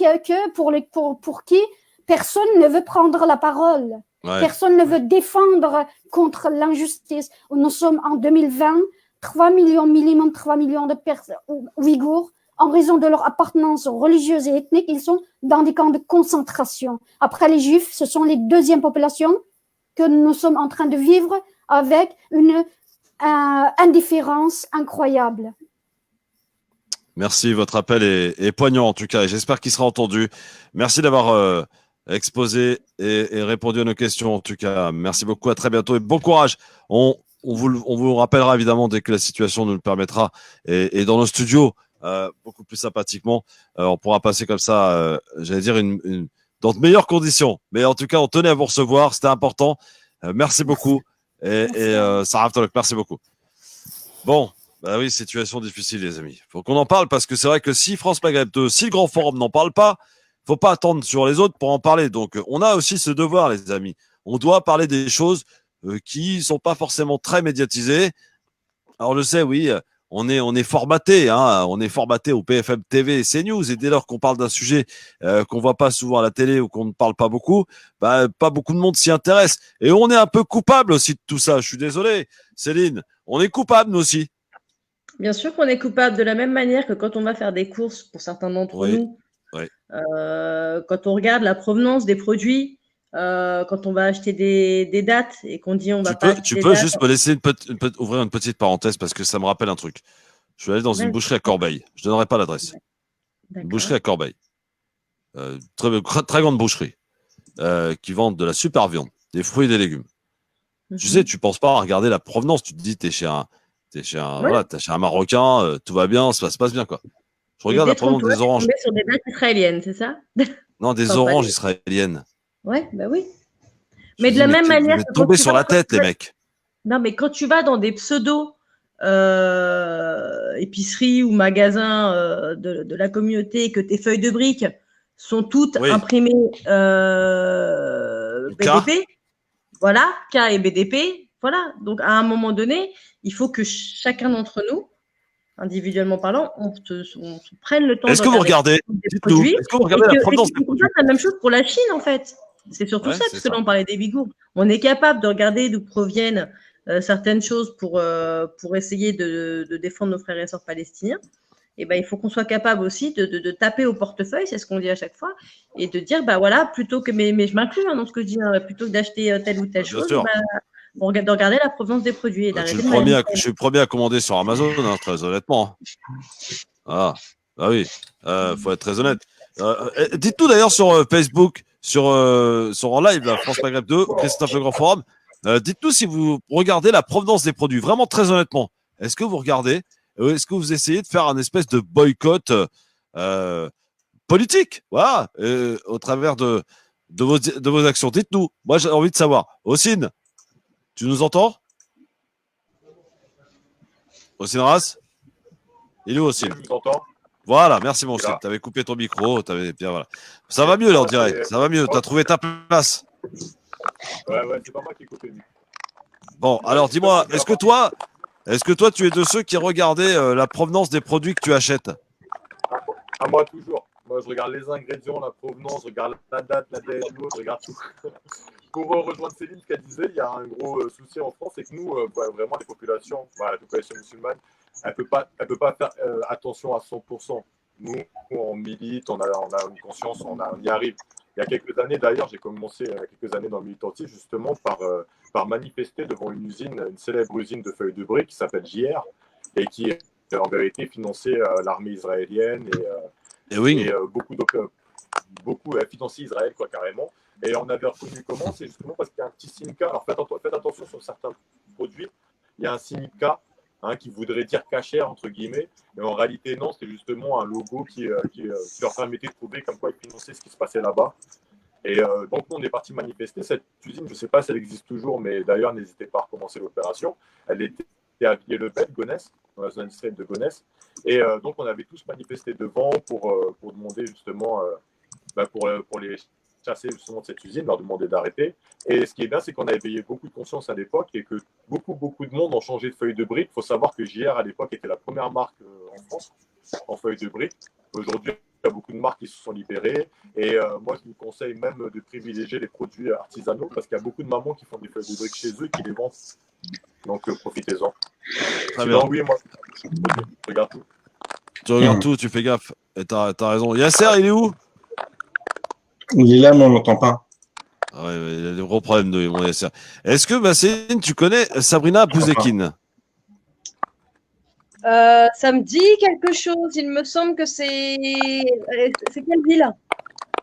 pour qui personne ne veut prendre la parole. Ouais. Personne ne veut défendre contre l'injustice. Nous sommes en 2020, 3 millions, minimum 3 millions de personnes ouïghours, en raison de leur appartenance religieuse et ethnique, ils sont dans des camps de concentration. Après les Juifs, ce sont les deuxièmes populations que nous sommes en train de vivre avec une indifférence incroyable. Merci, votre appel est poignant en tout cas, et j'espère qu'il sera entendu. Merci d'avoir exposé et répondu à nos questions en tout cas. Merci beaucoup, à très bientôt et bon courage. On vous rappellera évidemment dès que la situation nous le permettra, et dans nos studios, beaucoup plus sympathiquement, on pourra passer comme ça, j'allais dire, dans de meilleures conditions. Mais en tout cas, on tenait à vous recevoir, c'était important. Merci beaucoup. Et Sarah Tolok, merci beaucoup. Bon. Bah oui, situation difficile, les amis. Faut qu'on en parle parce que c'est vrai que si France Maghreb 2, si le Grand Forum n'en parle pas, faut pas attendre sur les autres pour en parler. Donc, on a aussi ce devoir, les amis. On doit parler des choses qui sont pas forcément très médiatisées. Alors, je sais, oui, on est formaté, hein. On est formaté au PFM TV et CNews. Et dès lors qu'on parle d'un sujet qu'on voit pas souvent à la télé ou qu'on ne parle pas beaucoup, bah, pas beaucoup de monde s'y intéresse. Et on est un peu coupable aussi de tout ça. Je suis désolé, Céline. On est coupable, nous aussi. Bien sûr qu'on est coupable, de la même manière que quand on va faire des courses, pour certains d'entre nous, quand on regarde la provenance des produits, quand on va acheter des dates et qu'on dit on va pas acheter Tu des peux dates. juste me laisser ouvrir une petite parenthèse parce que ça me rappelle un truc. Je suis allé dans une boucherie à Corbeil. Je ne donnerai pas l'adresse. Une boucherie à Corbeil. Très grande boucherie qui vend de la super viande, des fruits et des légumes. Tu sais, tu penses pas à regarder la provenance. Tu te dis, t'es chez un Marocain, tout va bien, ça se passe bien, quoi. Je regarde la provenance des oranges. Tombé sur des dates israéliennes, c'est ça? Non, des oranges israéliennes. Ouais, bah oui. Mais de la même manière. Vous êtes tombés sur la tête, les mecs. Non, mais quand tu vas dans des pseudo épiceries ou magasins de la communauté et que tes feuilles de briques sont toutes imprimées BDP, voilà, K et BDP, voilà. Donc à un moment donné, il faut que chacun d'entre nous, individuellement parlant, on se prenne le temps de regarder des produits. Est-ce que vous regardez la provenance des produits? C'est la même chose pour la Chine, en fait. C'est surtout ça, parce que là, on parlait des Ouïghours. On est capable de regarder d'où proviennent certaines choses pour essayer de défendre nos frères et sœurs palestiniens. Et ben, il faut qu'on soit capable aussi de taper au portefeuille, c'est ce qu'on dit à chaque fois, et de dire, bah voilà, plutôt que, mais je m'inclus dans ce que je dis, plutôt que d'acheter telle ou telle chose, de regarder la provenance des produits. Et je suis le premier à commander sur Amazon, hein, très honnêtement. Ah oui, faut être très honnête. Dites-nous d'ailleurs sur Facebook, sur en live, la France Maghreb 2, Christophe Le Grand Forum, dites-nous si vous regardez la provenance des produits, vraiment très honnêtement. Est-ce que vous regardez? Est-ce que vous essayez de faire un espèce de boycott politique, voilà, au travers de vos actions? Dites-nous. Moi, j'ai envie de savoir. Ossine, tu nous entends? Ossine Ras? Il est où, Ossine? Je vous entends. Voilà, merci mon Ossine. Tu avais coupé ton micro. Bien, voilà. Ça va mieux là, on dirait. Ça va mieux. Tu as trouvé ta place. Ouais, c'est pas moi qui ai coupé le micro. Bon, alors dis-moi, est-ce que toi, tu es de ceux qui regardaient la provenance des produits que tu achètes? À moi, toujours. Moi, je regarde les ingrédients, la provenance, je regarde la date, la DSO, je regarde tout. Pour rejoindre Céline, ce qu'elle disait, il y a un gros souci en France, c'est que nous, vraiment, la population musulmane, elle peut pas faire attention à 100%. Nous, on milite, on a une conscience, on y arrive. Il y a quelques années, d'ailleurs, j'ai commencé quelques années dans le militantisme, justement, par manifester devant une célèbre usine de feuilles de briques qui s'appelle JR, et qui, en vérité, finançait l'armée israélienne et beaucoup financé Israël, quoi, carrément. Et on avait reconnu comment, c'est justement parce qu'il y a un petit significat. Alors faites attention sur certains produits, il y a un significat qui voudrait dire cachère, entre guillemets, mais en réalité non, c'est justement un logo qui leur permettait de prouver comme quoi ils finançaient ce qui se passait là-bas. Et donc nous on est parti manifester. Cette usine, je ne sais pas si elle existe toujours, mais d'ailleurs n'hésitez pas à recommencer l'opération. Elle était à Villers-le-Bel, Gonesse, dans la zone industrielle de Gonesse. Et donc on avait tous manifesté devant pour demander justement, pour les chasser justement de cette usine, leur demander d'arrêter. Et ce qui est bien, c'est qu'on avait éveillé beaucoup de conscience à l'époque et que beaucoup de monde ont changé de feuille de brique. Il faut savoir que JR à l'époque était la première marque en France en feuilles de briques. Aujourd'hui, il y a beaucoup de marques qui se sont libérées. Et moi, je vous conseille même de privilégier les produits artisanaux parce qu'il y a beaucoup de mamans qui font des feuilles de briques chez eux et qui les vendent. Donc, profitez-en. Très bien. Oui, moi, je regarde tout. Tu regardes tout, tu fais gaffe. Et t'as raison. Yasser, il est où? Il est là, mais on l'entend pas. Ah ouais, il a des gros problèmes de mon Yasser. Est-ce que, Céline, tu connais Sabrina Bouzekine? Ça me dit quelque chose. Il me semble que c'est quelle ville?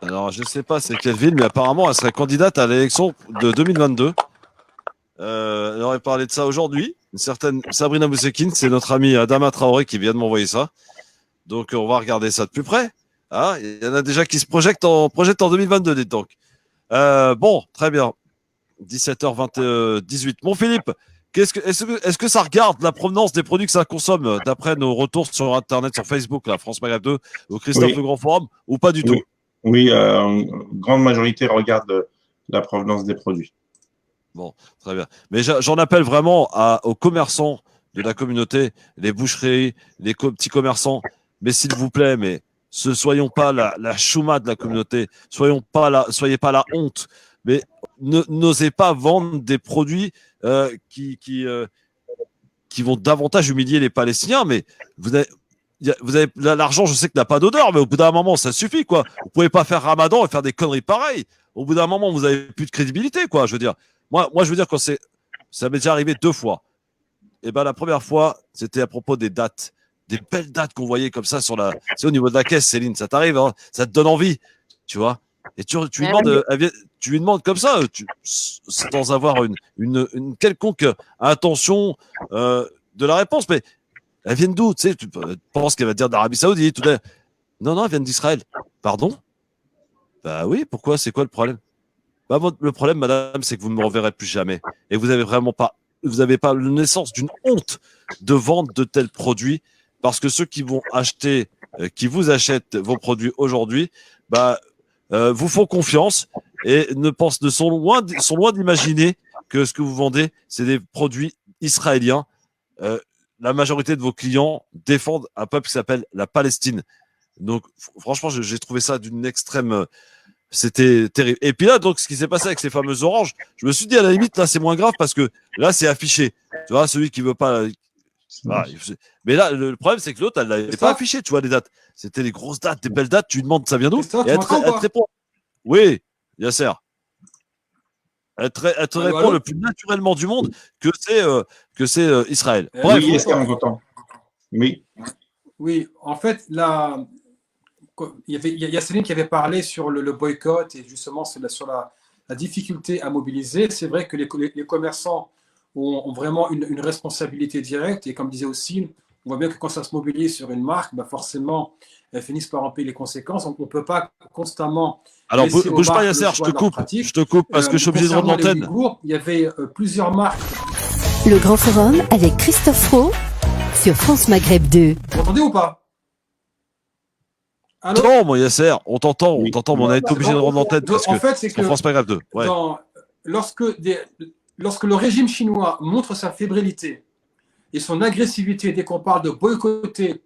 Alors, je ne sais pas c'est quelle ville, mais apparemment, elle serait candidate à l'élection de 2022. Elle aurait parlé de ça aujourd'hui. Une certaine Sabrina Bouzekine, c'est notre amie Adama Traoré qui vient de m'envoyer ça. Donc, on va regarder ça de plus près. Ah, il y en a déjà qui se projettent en 2022, dites donc. Bon, très bien. 17h18. Bon, Philippe, est-ce que ça regarde la provenance des produits que ça consomme d'après nos retours sur Internet, sur Facebook, la France Maghreb 2, au Christophe Le Grand Forum, ou pas du tout? Oui, grande majorité regarde la provenance des produits. Bon, très bien. Mais j'en appelle vraiment aux commerçants de la communauté, les boucheries, les petits commerçants. Mais s'il vous plaît, soyons pas la chouma de la communauté. Soyez pas la honte. Mais n'osez pas vendre des produits qui vont davantage humilier les Palestiniens. Mais vous avez l'argent, je sais qu'il n'a pas d'odeur, mais au bout d'un moment, ça suffit, quoi. Vous pouvez pas faire Ramadan et faire des conneries pareilles. Au bout d'un moment, vous avez plus de crédibilité, quoi. Je veux dire, moi, je veux dire, ça m'est déjà arrivé 2 fois. Et ben, la première fois, c'était à propos des dates. Des belles dates qu'on voyait comme ça c'est au niveau de la caisse, Céline. Ça t'arrive, hein, ça te donne envie, tu vois. Et tu lui demandes comme ça, sans avoir une quelconque intention de la réponse. Mais elles viennent d'où? Tu sais, tu penses qu'elle va dire d'Arabie Saoudite. Non, elles viennent d'Israël. Pardon? Bah oui, pourquoi? C'est quoi le problème? Bah, le problème, madame, c'est que vous ne me reverrez plus jamais. Et vous n'avez pas la naissance d'une honte de vendre de tels produits, parce que ceux qui vont acheter, qui vous achètent vos produits aujourd'hui, vous font confiance et sont loin d'imaginer que ce que vous vendez, c'est des produits israéliens. La majorité de vos clients défendent un peuple qui s'appelle la Palestine. Donc, franchement, j'ai trouvé ça d'une extrême. C'était terrible. Et puis là, donc, ce qui s'est passé avec ces fameuses oranges, je me suis dit, à la limite, là, c'est moins grave parce que là, c'est affiché. Tu vois, celui qui veut pas. Voilà. Mais là, le problème, c'est que l'autre, elle l'avait pas affiché, tu vois, les dates. C'était des grosses dates, des belles dates. Tu lui demandes, ça vient d'où? Et elle te répond. Oui, Yasser. Elle te répond le plus naturellement du monde que c'est Israël. Bref, oui, est-ce qu'on entend? Oui. Oui, en fait, là, il y a Céline qui avait parlé sur le boycott et justement sur la difficulté à mobiliser. C'est vrai que les commerçants ont vraiment une responsabilité directe et comme disait aussi, on voit bien que quand ça se mobilise sur une marque, forcément, elles finissent par en payer les conséquences. Donc, on ne peut pas constamment... Alors, bouge pas, Yasser, je te coupe parce que je suis obligé de rendre l'antenne. Il y avait plusieurs marques. Le Grand Forum avec Christophe Fro sur France Maghreb 2. Vous m'entendez ou pas? Allô? Non, moi, Yasser, on t'entend, mais on a été obligé de rendre l'antenne parce que en fait, c'est que France Maghreb 2. Ouais. Lorsque le régime chinois montre sa fébrilité et son agressivité dès qu'on parle de boycotter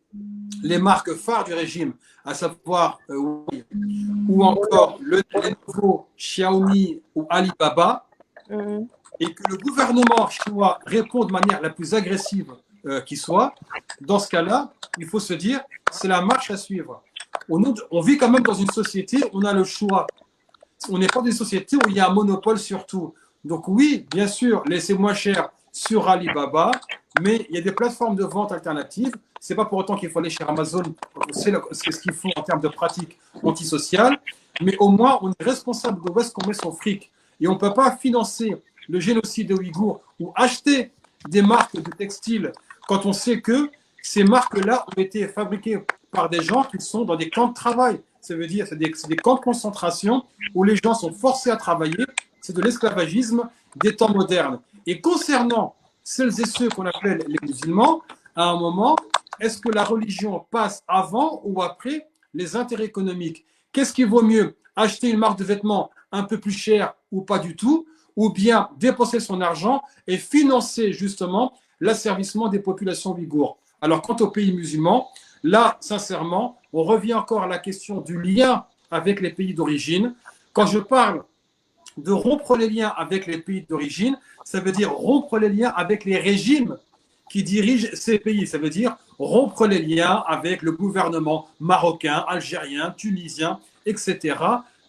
les marques phares du régime, à savoir ou encore Lenovo, Xiaomi ou Alibaba, et que le gouvernement chinois répond de manière la plus agressive qui soit, dans ce cas-là, il faut se dire, c'est la marche à suivre. On vit quand même dans une société où on a le choix. On n'est pas dans une société où il y a un monopole sur tout. Donc oui, bien sûr, laissez moins cher sur Alibaba, mais il y a des plateformes de vente alternatives. Ce n'est pas pour autant qu'il faut aller chez Amazon, on sait ce qu'ils font en termes de pratiques antisociales, mais au moins on est responsable de où est-ce qu'on met son fric. Et on ne peut pas financer le génocide des Ouïghours ou acheter des marques de textiles quand on sait que ces marques-là ont été fabriquées par des gens qui sont dans des camps de travail. Ça veut dire que c'est des camps de concentration où les gens sont forcés à travailler. C'est de l'esclavagisme des temps modernes. Et concernant celles et ceux qu'on appelle les musulmans, à un moment, est-ce que la religion passe avant ou après les intérêts économiques? Qu'est-ce qui vaut mieux? Acheter une marque de vêtements un peu plus chère ou pas du tout, ou bien dépenser son argent et financer justement l'asservissement des populations ouïghours? Alors, quant aux pays musulmans, là, sincèrement, on revient encore à la question du lien avec les pays d'origine. Quand je parle de rompre les liens avec les pays d'origine, ça veut dire rompre les liens avec les régimes qui dirigent ces pays. Ça veut dire rompre les liens avec le gouvernement marocain, algérien, tunisien, etc.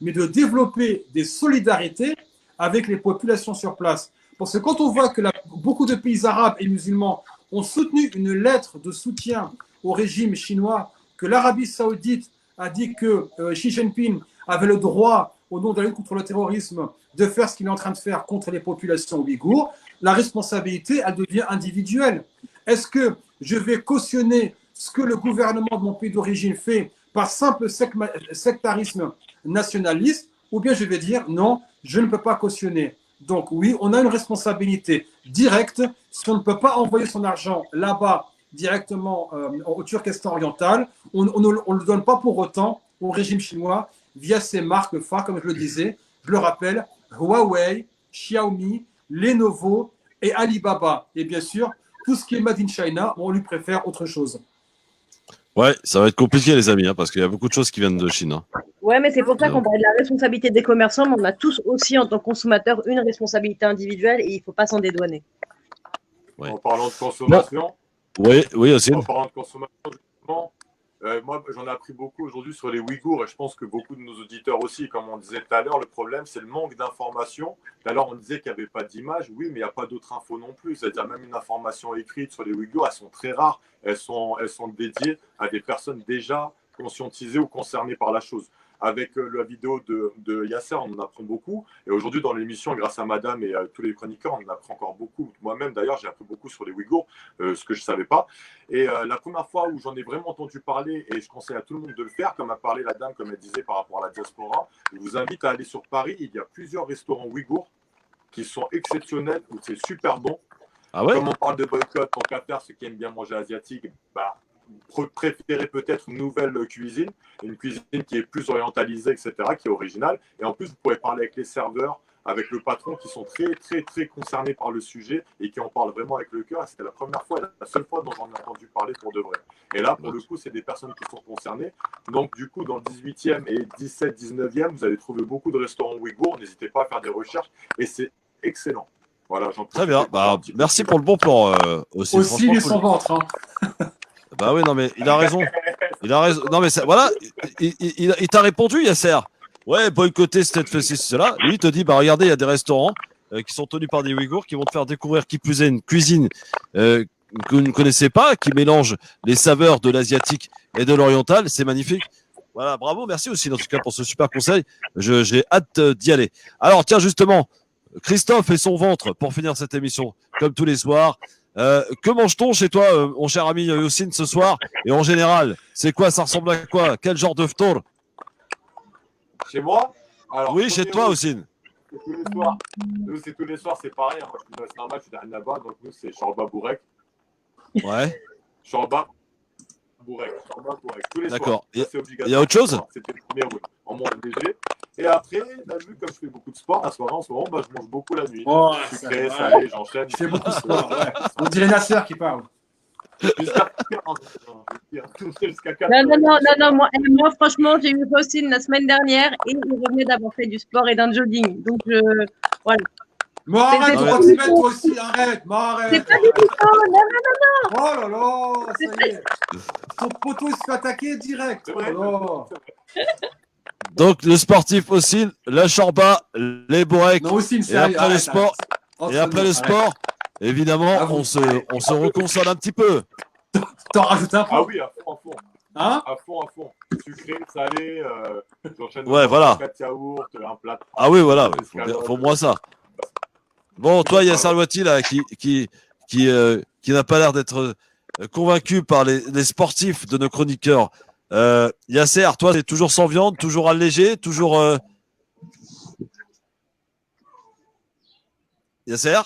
Mais de développer des solidarités avec les populations sur place. Parce que quand on voit que beaucoup de pays arabes et musulmans ont soutenu une lettre de soutien au régime chinois, que l'Arabie saoudite a dit que Xi Jinping avait le droit, au nom de la lutte contre le terrorisme, de faire ce qu'il est en train de faire contre les populations ouïghours, la responsabilité, elle devient individuelle. Est-ce que je vais cautionner ce que le gouvernement de mon pays d'origine fait par simple sectarisme nationaliste, ou bien je vais dire non, je ne peux pas cautionner. Donc oui, on a une responsabilité directe. Si on ne peut pas envoyer son argent là-bas directement au Turkestan oriental, on ne le donne pas pour autant au régime chinois via ses marques phares, comme je le disais. Je le rappelle, Huawei, Xiaomi, Lenovo et Alibaba. Et bien sûr, tout ce qui est Made in China, on lui préfère autre chose. Ouais, ça va être compliqué, les amis, hein, parce qu'il y a beaucoup de choses qui viennent de Chine. Hein. Ouais, mais c'est pour ça qu'on parle de la responsabilité des commerçants, mais on a tous aussi, en tant que consommateurs, une responsabilité individuelle et il ne faut pas s'en dédouaner. Ouais. En parlant de consommation. Oui, aussi. En parlant de consommation, justement, moi, j'en ai appris beaucoup aujourd'hui sur les Ouïghours et je pense que beaucoup de nos auditeurs aussi, comme on disait tout à l'heure, le problème, c'est le manque d'informations. Tout à l'heure, on disait qu'il n'y avait pas d'image. Oui, mais il n'y a pas d'autres infos non plus. C'est-à-dire même une information écrite sur les Ouïghours, elles sont très rares. Elles sont dédiées à des personnes déjà conscientisées ou concernées par la chose. Avec la vidéo de Yasser, on en apprend beaucoup. Et aujourd'hui, dans l'émission, grâce à Madame et à tous les chroniqueurs, on en apprend encore beaucoup. Moi-même, d'ailleurs, j'ai appris beaucoup sur les Ouïghours, ce que je ne savais pas. Et la première fois où j'en ai vraiment entendu parler, et je conseille à tout le monde de le faire, comme a parlé la dame, comme elle disait par rapport à la diaspora, je vous invite à aller sur Paris. Il y a plusieurs restaurants Ouïghours qui sont exceptionnels, où c'est super bon. Ah ouais? Comme on parle de boycott, tant qu'à faire, ceux qui aiment bien manger asiatique, préférez peut-être une nouvelle cuisine, une cuisine qui est plus orientalisée, etc., qui est originale. Et en plus, vous pouvez parler avec les serveurs, avec le patron, qui sont très, très, très concernés par le sujet et qui en parlent vraiment avec le cœur. C'était la première fois, la seule fois dont j'en ai entendu parler pour de vrai. Et là, pour le coup, c'est des personnes qui sont concernées. Donc, du coup, dans le 18e et 17, 19e, vous allez trouver beaucoup de restaurants ouïghours. N'hésitez pas à faire des recherches et c'est excellent. Voilà, très bien. Merci pour le bon plan aussi. Aussi, il est son ventre. Hein. Bah oui, non, mais il a raison. Il a raison. Non, mais ça, voilà, il t'a répondu, Yasser. Ouais, boycotter, cette ceci, cela. Lui, il te dit, bah regardez, il y a des restaurants qui sont tenus par des Ouïghours qui vont te faire découvrir, qui plus est, une cuisine que vous ne connaissez pas, qui mélange les saveurs de l'asiatique et de l'oriental. C'est magnifique. Voilà, bravo, merci aussi, en tout cas, pour ce super conseil. J'ai hâte d'y aller. Alors, tiens, justement, Christophe et son ventre, pour finir cette émission, comme tous les soirs. Que mange-t-on chez toi, mon cher ami Youssine, ce soir? Et en général, c'est quoi? Ça ressemble à quoi? Quel genre de ftour? Chez moi? Alors, oui, chez toi, Youssine. Tous les soirs. Nous, c'est tous les soirs, c'est pareil. Hein. C'est normal, je suis là-bas. Donc, nous, c'est Shorba Bourek. Ouais. Shorba Bourek. Shorba Bourek. Tous les soirs. D'accord. C'est obligatoire. Il y a autre chose? C'était le premier round. On mange léger. Et après, t'as vu, comme je fais beaucoup de sport, à ce moment, je mange beaucoup la nuit. Oh, sucré, salé, j'enchaîne. Je fais beaucoup de sport, ouais. On dirait Nasser qui parle. Jusqu'à 40. Non, moi franchement, j'ai eu Faustine la semaine dernière et il revenait d'avoir fait du sport et d'un jogging. Donc, voilà. Mais arrête, on va te mettre toi aussi, arrête. C'est pas du tout ça, non. Oh là là, ça y est. Ton poteau il se fait attaquer direct. Oh là là. Donc, le sportif aussi, la shorba, les bourrecs. Non, aussi, et après le sport, évidemment, on se reconsole un petit peu. T'en rajoutes un peu. Ah oui, à fond. Hein? À fond. Sucré, salé, j'enchaîne. Ouais, voilà. Un yaourt, un plat. Ah oui, voilà, faut moi ça. Bon, toi, Yasser Louati, là, qui n'a pas l'air d'être convaincu par les sportifs de nos chroniqueurs. Yasser, toi, c'est toujours sans viande, toujours allégé, toujours. Yasser,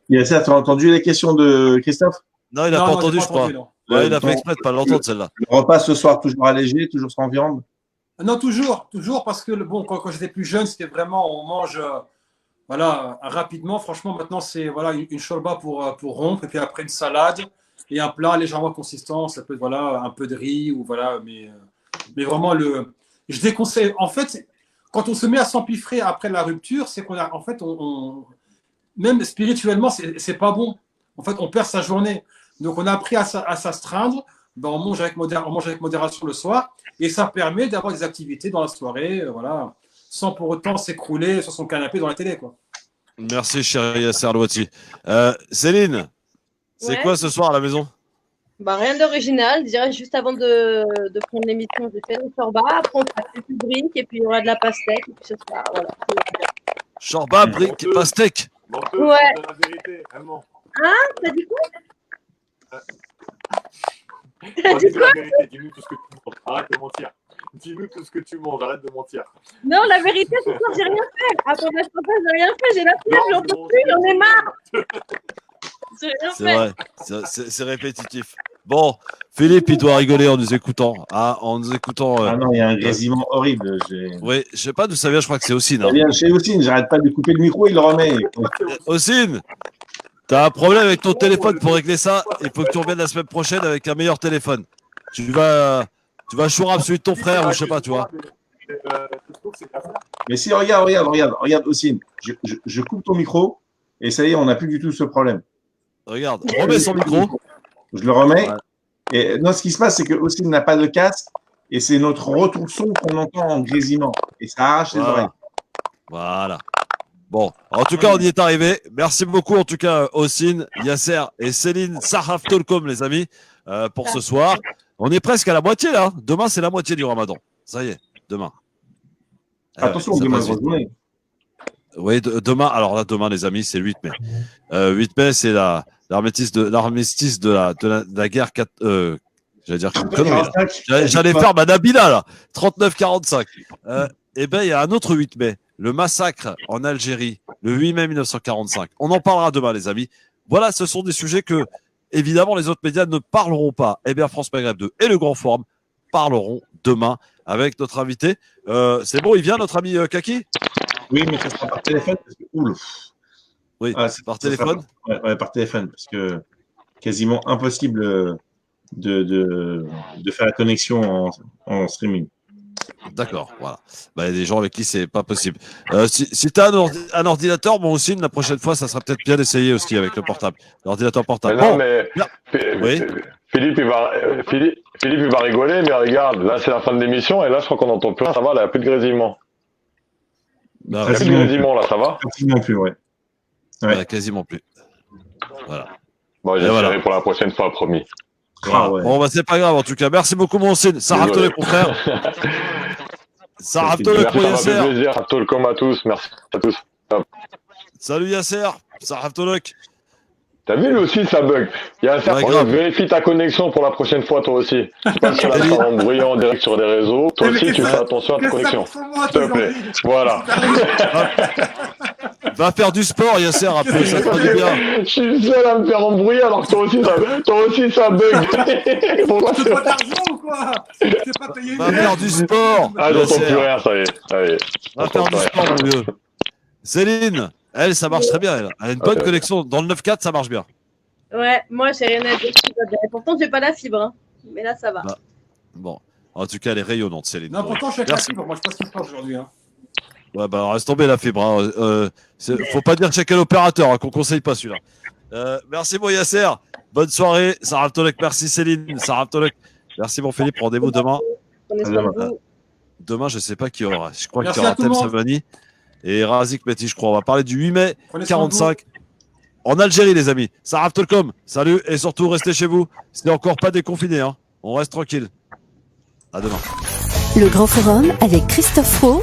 tu as entendu les questions de Christophe? Non, il n'a pas entendu, je crois. Ouais, il a fait exprès de ne pas l'entendre, celle-là. Le repas ce soir, toujours allégé, toujours sans viande? Non, toujours, parce que bon, quand j'étais plus jeune, c'était vraiment, on mange rapidement. Franchement, maintenant, c'est une shorba pour rompre, et puis après une salade, Et un plat légèrement consistant, ça peut être voilà, un peu de riz, ou voilà, mais vraiment, je déconseille. En fait, quand on se met à s'empiffrer après la rupture, c'est qu'on a, en fait, même spirituellement, c'est pas bon. En fait, on perd sa journée. Donc, on a appris à s'astreindre. Ben, on mange avec modération le soir, et ça permet d'avoir des activités dans la soirée, voilà, sans pour autant s'écrouler sur son canapé dans la télé, quoi. Merci, chérie Yasser Louati. Céline, c'est quoi ce soir à la maison? Bah, rien d'original. Je dirais juste avant de prendre l'émission, j'ai fait le shorba. Après, on fera quelques briques et puis il y aura de la pastèque. Et puis ce soir, voilà. Shorba, briques, pastèque. Ouais. La vérité, vraiment. Ah, t'as dit quoi? T'as dit quoi? La vérité, dis-nous tout ce que tu manges. Arrête de mentir. Dis-nous tout ce que tu manges, arrête de mentir. Non, la vérité, ce soir, j'ai rien fait. Après ma shorba, j'ai rien fait. J'ai la flemme, j'en peux plus, j'en ai marre. J'ai rien C'est fait. vrai, c'est répétitif. Bon, Philippe, il doit rigoler en nous écoutant. Ah non, il y a un grésillement horrible. Oui, je sais pas d'où ça vient, je crois que c'est Ossine. Ça vient chez Ossine, j'arrête pas de lui couper le micro, il le remet. Ossine, t'as un problème avec ton téléphone. Pour régler ça, il faut que tu reviennes la semaine prochaine avec un meilleur téléphone. Tu vas chourer celui de ton frère ou je sais pas, tu vois. Mais si, regarde, Ossine, je coupe ton micro et ça y est, on n'a plus du tout ce problème. Regarde, remets son micro. Je le remets. Ouais. Et non, ce qui se passe, c'est que Ossine n'a pas de casque et c'est notre retour son qu'on entend en grésillement. Et ça arrache les oreilles. Voilà. Bon, en tout cas, on y est arrivé. Merci beaucoup, en tout cas, Ossine, Yasser et Céline Sarhaf Tolkom, les amis, pour ce soir. On est presque à la moitié, là. Demain, c'est la moitié du Ramadan. Ça y est, demain. Attention, demain, journée. Oui, demain, alors là, demain, les amis, c'est le 8 mai. 8 mai, c'est l'armistice de la guerre. J'allais dire j'allais faire ma Nabila, là. 39-45. Eh bien, il y a un autre 8 mai. Le massacre en Algérie, le 8 mai 1945. On en parlera demain, les amis. Voilà, ce sont des sujets que, évidemment, les autres médias ne parleront pas. Eh bien, France Maghreb 2 et le Grand Forum parleront demain avec notre invité. C'est bon, il vient, notre ami Kaki? Oui, mais ça sera par téléphone. Parce que, oui, par téléphone. Ouais, par téléphone, parce que quasiment impossible de faire la connexion en streaming. D'accord, voilà. Bah, il y a des gens avec qui c'est pas possible. Si tu as un ordinateur, bon aussi, la prochaine fois, ça sera peut-être bien d'essayer aussi avec le portable. L'ordinateur portable. Mais non, mais Philippe, il va rigoler, mais regarde, là, c'est la fin de l'émission, et là, je crois qu'on n'entend plus rien. Ça va, là, il n'y a plus de grésillement. Il n'y a plus de grésillement, là, ça va? Quasiment plus, ouais. Quasiment plus. Voilà. Bon, j'essaierai pour la prochaine fois, promis. Voilà. Bon, bah, c'est pas grave, en tout cas. Merci beaucoup, mon Cine. Sarah Tolek, mon frère. Sarah Tolek pour Yasser. Ça fait plaisir. Tolkom à tous. Merci à tous. Salut, Yasser. Sarah Tolek. T'as vu, lui aussi, ça bug. Yasser, vérifie ta connexion pour la prochaine fois, toi aussi. Tu passes sur la parole bruyant en direct sur des réseaux. Toi aussi, tu fais attention à ta connexion. S'il te plaît. Voilà. Va faire du sport, Yasser, après, ça te fera du bien. Je suis le seul à me faire embrouiller alors que toi aussi ça bug. Pourquoi tu pas d'argent ou quoi? C'est pas payé. Va faire du sport. Ah, j'entends plus rien, ça y est. Va faire du sport, mon vieux. Céline, elle, ça marche très bien. Elle a une bonne connexion. Dans le 9.4, ça marche bien. Ouais, moi, j'ai rien à dire. Pourtant, j'ai pas la fibre. Hein. Mais là, ça va. Bah, bon. En tout cas, elle est rayonnante, Céline. Non, pourtant, je suis avec la fibre. Moi, je passe tout le temps aujourd'hui. Hein. Ouais, bah, reste tombé la fibre. Hein. Faut pas dire chez quel opérateur, hein, qu'on conseille pas celui-là. Merci, mon Yasser. Bonne soirée. Sarah Tolek, merci, Céline. Sarah Tolek. Merci, mon Philippe. Rendez-vous demain. Demain, je sais pas qui aura. Je crois qu'il y aura Tem Savani et Razik Meti, je crois. On va parler du 8 mai 45 en Algérie, les amis. Sarah Tolkom, salut. Et surtout, restez chez vous. Ce n'est encore pas déconfiné. Hein. On reste tranquille. À demain. Le Grand Forum avec Christophe Roux